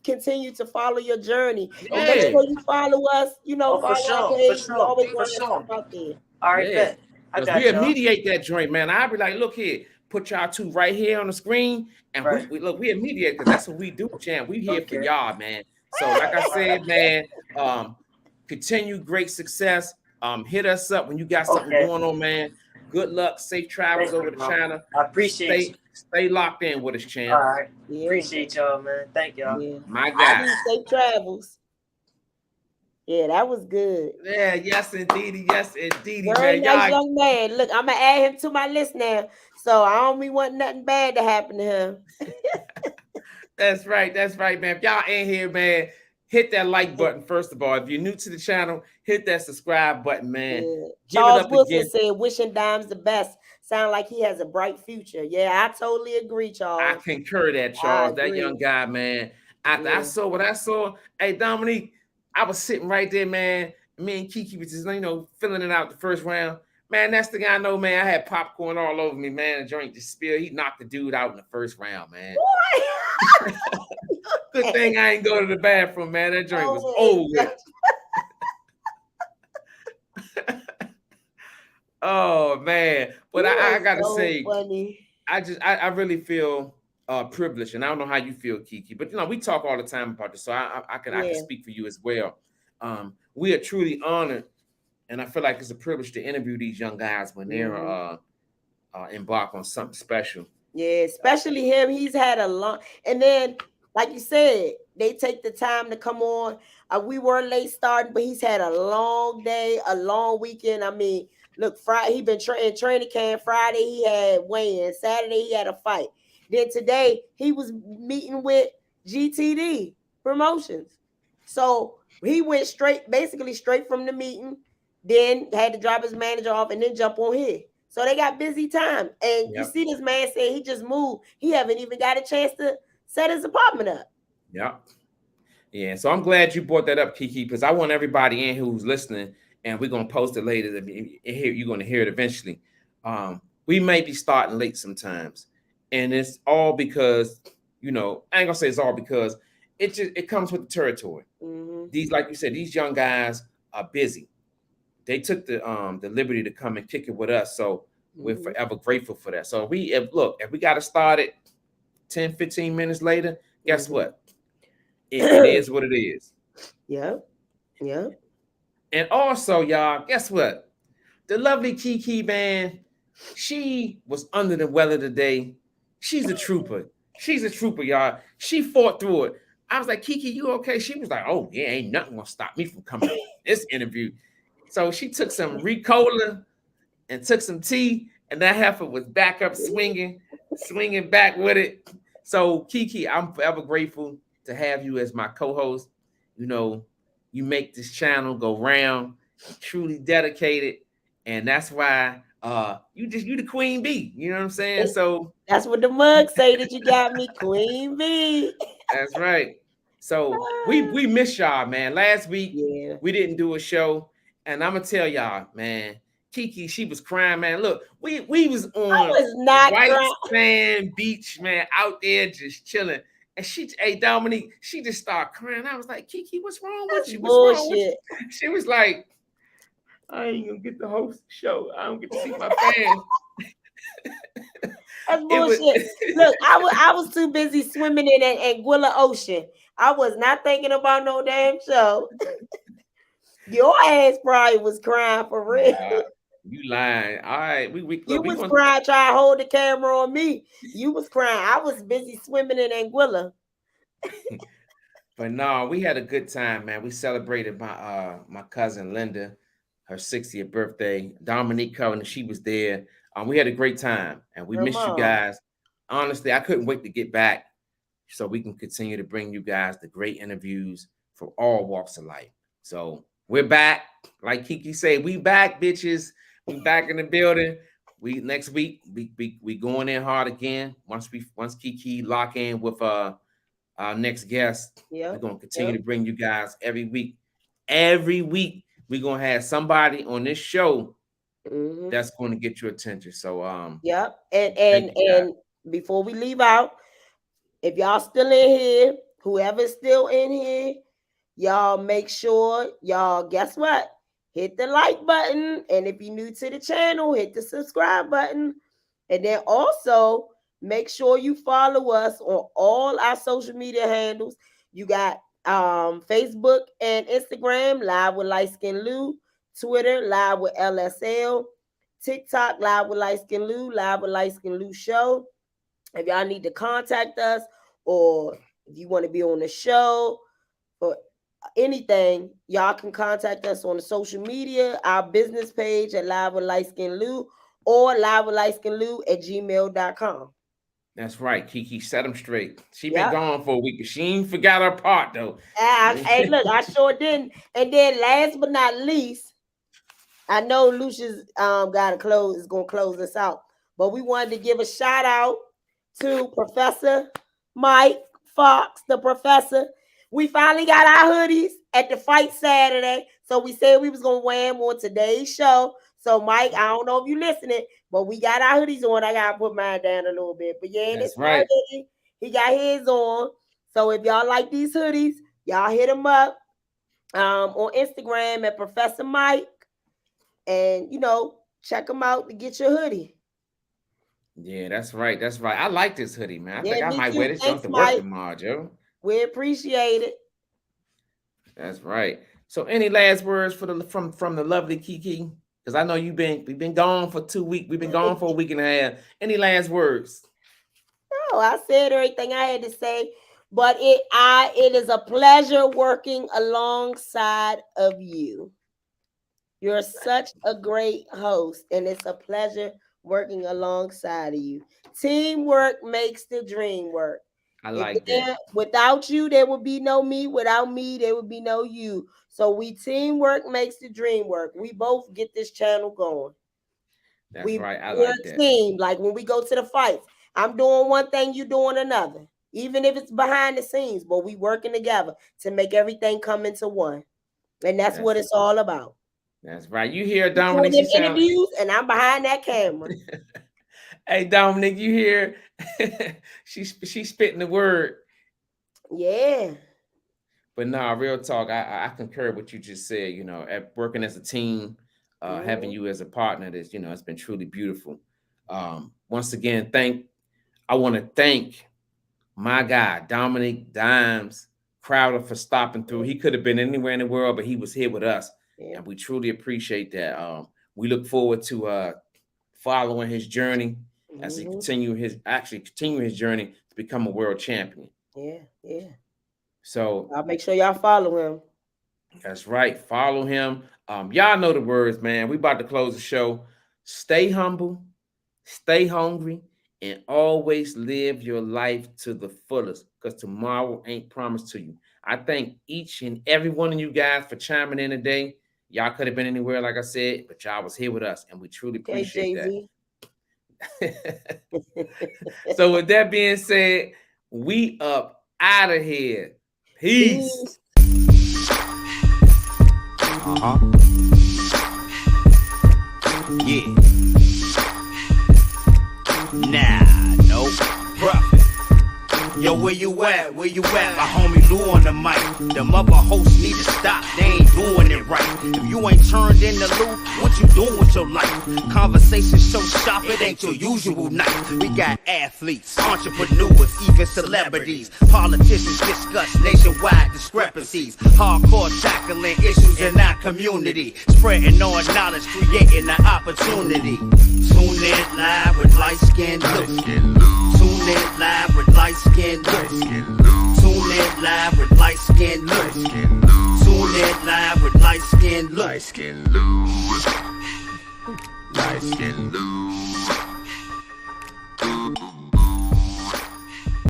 continue to follow your journey. And make yeah, sure you follow us, Oh, for follow our sure, page. We always for want that sure. stuff out there. All right, yeah. bet. I Because got we'll y'all. mediate that joint, man. I'll be like, look here, put y'all two right here on the screen, and Right. we mediate, because that's what we do, champ. We here for Okay. y'all, man. So, like I said, man, continue great success. Hit us up when you got something Okay. going on, man. Good luck, safe travels Thank over you, to bro. China. I appreciate you. Stay locked in with us, All champ. right. Yeah. Appreciate y'all, man. Thank y'all. Yeah. My guy. Safe travels. Yeah, that was good. Yeah, yes indeedy, Very man. nice young man. Look, I'm gonna add him to my list now. So I don't mean want nothing bad to happen to him. That's right, man. If y'all in here, man, hit that like button first of all. If you're new to the channel, hit that subscribe button, man. Yeah. Give Charles it up Wilson again. said, "Wishing Dimes the best." Sound like he has a bright future. Yeah, I totally agree, Charles. I concur that, Charles. That young guy, man. After I saw what I saw, hey Dominique, I was sitting right there, man. Me and Kiki was just, filling it out the first round. Man, that's the guy I know, man. I had popcorn all over me, man. The joint just spilled. He knocked the dude out in the first round, man. Good thing I ain't go to the bathroom, man. That joint was over. Oh man, but I gotta say, funny. I really feel privileged, and I don't know how you feel, Kiki, but we talk all the time about this, so I can speak for you as well. We are truly honored, and I feel like it's a privilege to interview these young guys when they're embark on something special. Yeah, especially him. He's had a long, and then like you said, they take the time to come on. We were late starting, but he's had a long day, a long weekend. I mean, look, Friday he been in training camp. Friday he had weigh-in. Saturday he had a fight. Then today he was meeting with GTD Promotions. So he went basically straight from the meeting. Then had to drop his manager off and then jump on here. So they got busy time. And you see this man say he just moved. He haven't even got a chance to set his apartment up. Yeah. So I'm glad you brought that up, Kiki, because I want everybody in who's listening, and we're going to post it later. You're going to hear it eventually. We may be starting late sometimes. And it's all because, I ain't going to say it's all because it comes with the territory. Mm-hmm. These, like you said, these young guys are busy. They took the liberty to come and kick it with us. So we're forever grateful for that. So if we got to start it 10, 15 minutes later, guess what? It is what it is. Yeah. And also, y'all, guess what? The lovely Kiki, man, she was under the weather today. She's a trooper. Y'all. She fought through it. I was like, Kiki, you okay? She was like, oh, yeah, ain't nothing gonna stop me from coming to this interview. So she took some Ricola and took some tea, and that heifer was back up swinging back with it. So Kiki, I'm forever grateful to have you as my co-host. You make this channel go round, truly dedicated, and that's why you the queen bee. You know what I'm saying? So that's what the mug say that you got me, queen bee. That's right. So we miss y'all, man. Last week we didn't do a show. And I'm gonna tell y'all, man, Kiki, she was crying, man. Look, we was on white sand beach, man, out there just chilling. And Dominique, she just started crying. I was like, Kiki, what's wrong with you? What's wrong with you? She was like, I ain't gonna get to host the show. I don't get to see my fans. That's bullshit. Look, I was too busy swimming in Anguilla Ocean. I was not thinking about no damn show. Your ass probably was crying for real. You lying. All right. You was crying, trying to hold the camera on me. You was crying. I was busy swimming in Anguilla. But no, we had a good time, man. We celebrated my cousin Linda, her 60th birthday. Dominique Cohen, she was there. We had a great time, and we missed you guys. Honestly, I couldn't wait to get back so we can continue to bring you guys the great interviews from all walks of life. So we're back. Like Kiki said, we back, bitches. We back in the building. Next week, we going in hard again. Once Kiki lock in with our next guest, we're gonna continue to bring you guys every week. Every week, we're gonna have somebody on this show that's going to get your attention. So yep. And before we leave out, if y'all still in here, whoever's still in here, y'all make sure y'all guess what? Hit the like button. And if you're new to the channel, hit the subscribe button. And then also make sure you follow us on all our social media handles. You got Facebook and Instagram, Live with Liteskin Lou, Twitter, Live with LSL, TikTok, Live with Liteskin Lou, Live with Liteskin Lou Show. If y'all need to contact us, or if you want to be on the show or anything, y'all can contact us on the social media, our business page at Live with Liteskin Lou, or livewithlightskинlou@gmail.com. That's right, Kiki. Set them straight. She been gone for a week. She ain't forgot her part though. Hey, look, I sure didn't. And then last but not least, I know Lucia's gonna close us out, but we wanted to give a shout out to Professor Mike Fox, the professor. We finally got our hoodies at the fight Saturday. So we said we was gonna wear them on today's show. So Mike, I don't know if you listening, but we got our hoodies on. I gotta put mine down a little bit. But yeah, that's right. Hoodie, he got his on. So if y'all like these hoodies, y'all hit him up on Instagram at Professor Mike, and check him out to get your hoodie. Yeah, that's right. That's right. I like this hoodie, man. I think I might wear this Thanks, to work tomorrow, Joe. We appreciate it. That's right. So, any last words from the lovely Kiki? Because I know we've been gone for 2 weeks. We've been gone for a week and a half. Any last words? No, I said everything I had to say. But it is a pleasure working alongside of you. You're such a great host, and it's a pleasure working alongside of you. Teamwork makes the dream work. I like that. Without you, there would be no me. Without me, there would be no you. So teamwork makes the dream work. We both get this channel going. That's right. I like that. Team. Like when we go to the fights, I'm doing one thing, you doing another. Even if it's behind the scenes, but we working together to make everything come into one. And that's what it's all about. That's right. You hear Dominique? Interviews, and I'm behind that camera. Hey, Dominique, you hear? she's spitting the word. Yeah. But no, real talk. I concur with what you just said. At working as a team, having you as a partner, it's been truly beautiful. Once again, I want to thank my guy Dominique Dimes Crowder for stopping through. He could have been anywhere in the world, but he was here with us. And we truly appreciate that. We look forward to following his journey as he continue his journey to become a world champion. Yeah. So I'll make sure y'all follow him. That's right. Follow him. Y'all know the words, man. We about to close the show. Stay humble, stay hungry, and always live your life to the fullest, because tomorrow ain't promised to you. I thank each and every one of you guys for chiming in today. Y'all could have been anywhere, like I said, but y'all was here with us, and we truly appreciate that. So with that being said, we up out of here. Peace. Yeah. Nah, no profit. Yo, where you at? Where you at? My homie Lou on the mic. Them other hosts need to stop. They ain't doing it right. If you ain't turned in the Lou, what you doing with your life? Conversation so sharp, it ain't your usual night. We got athletes, entrepreneurs, even celebrities. Politicians discuss nationwide discrepancies. Hardcore tackling issues in our community. Spreading on knowledge, creating an opportunity. Tune in live with Liteskin Lou. Tune in live with Liteskin Lou. Tune in live with Liteskin Lou. Tune in live with Liteskin Lou. Liteskin Lou. Liteskin Lou.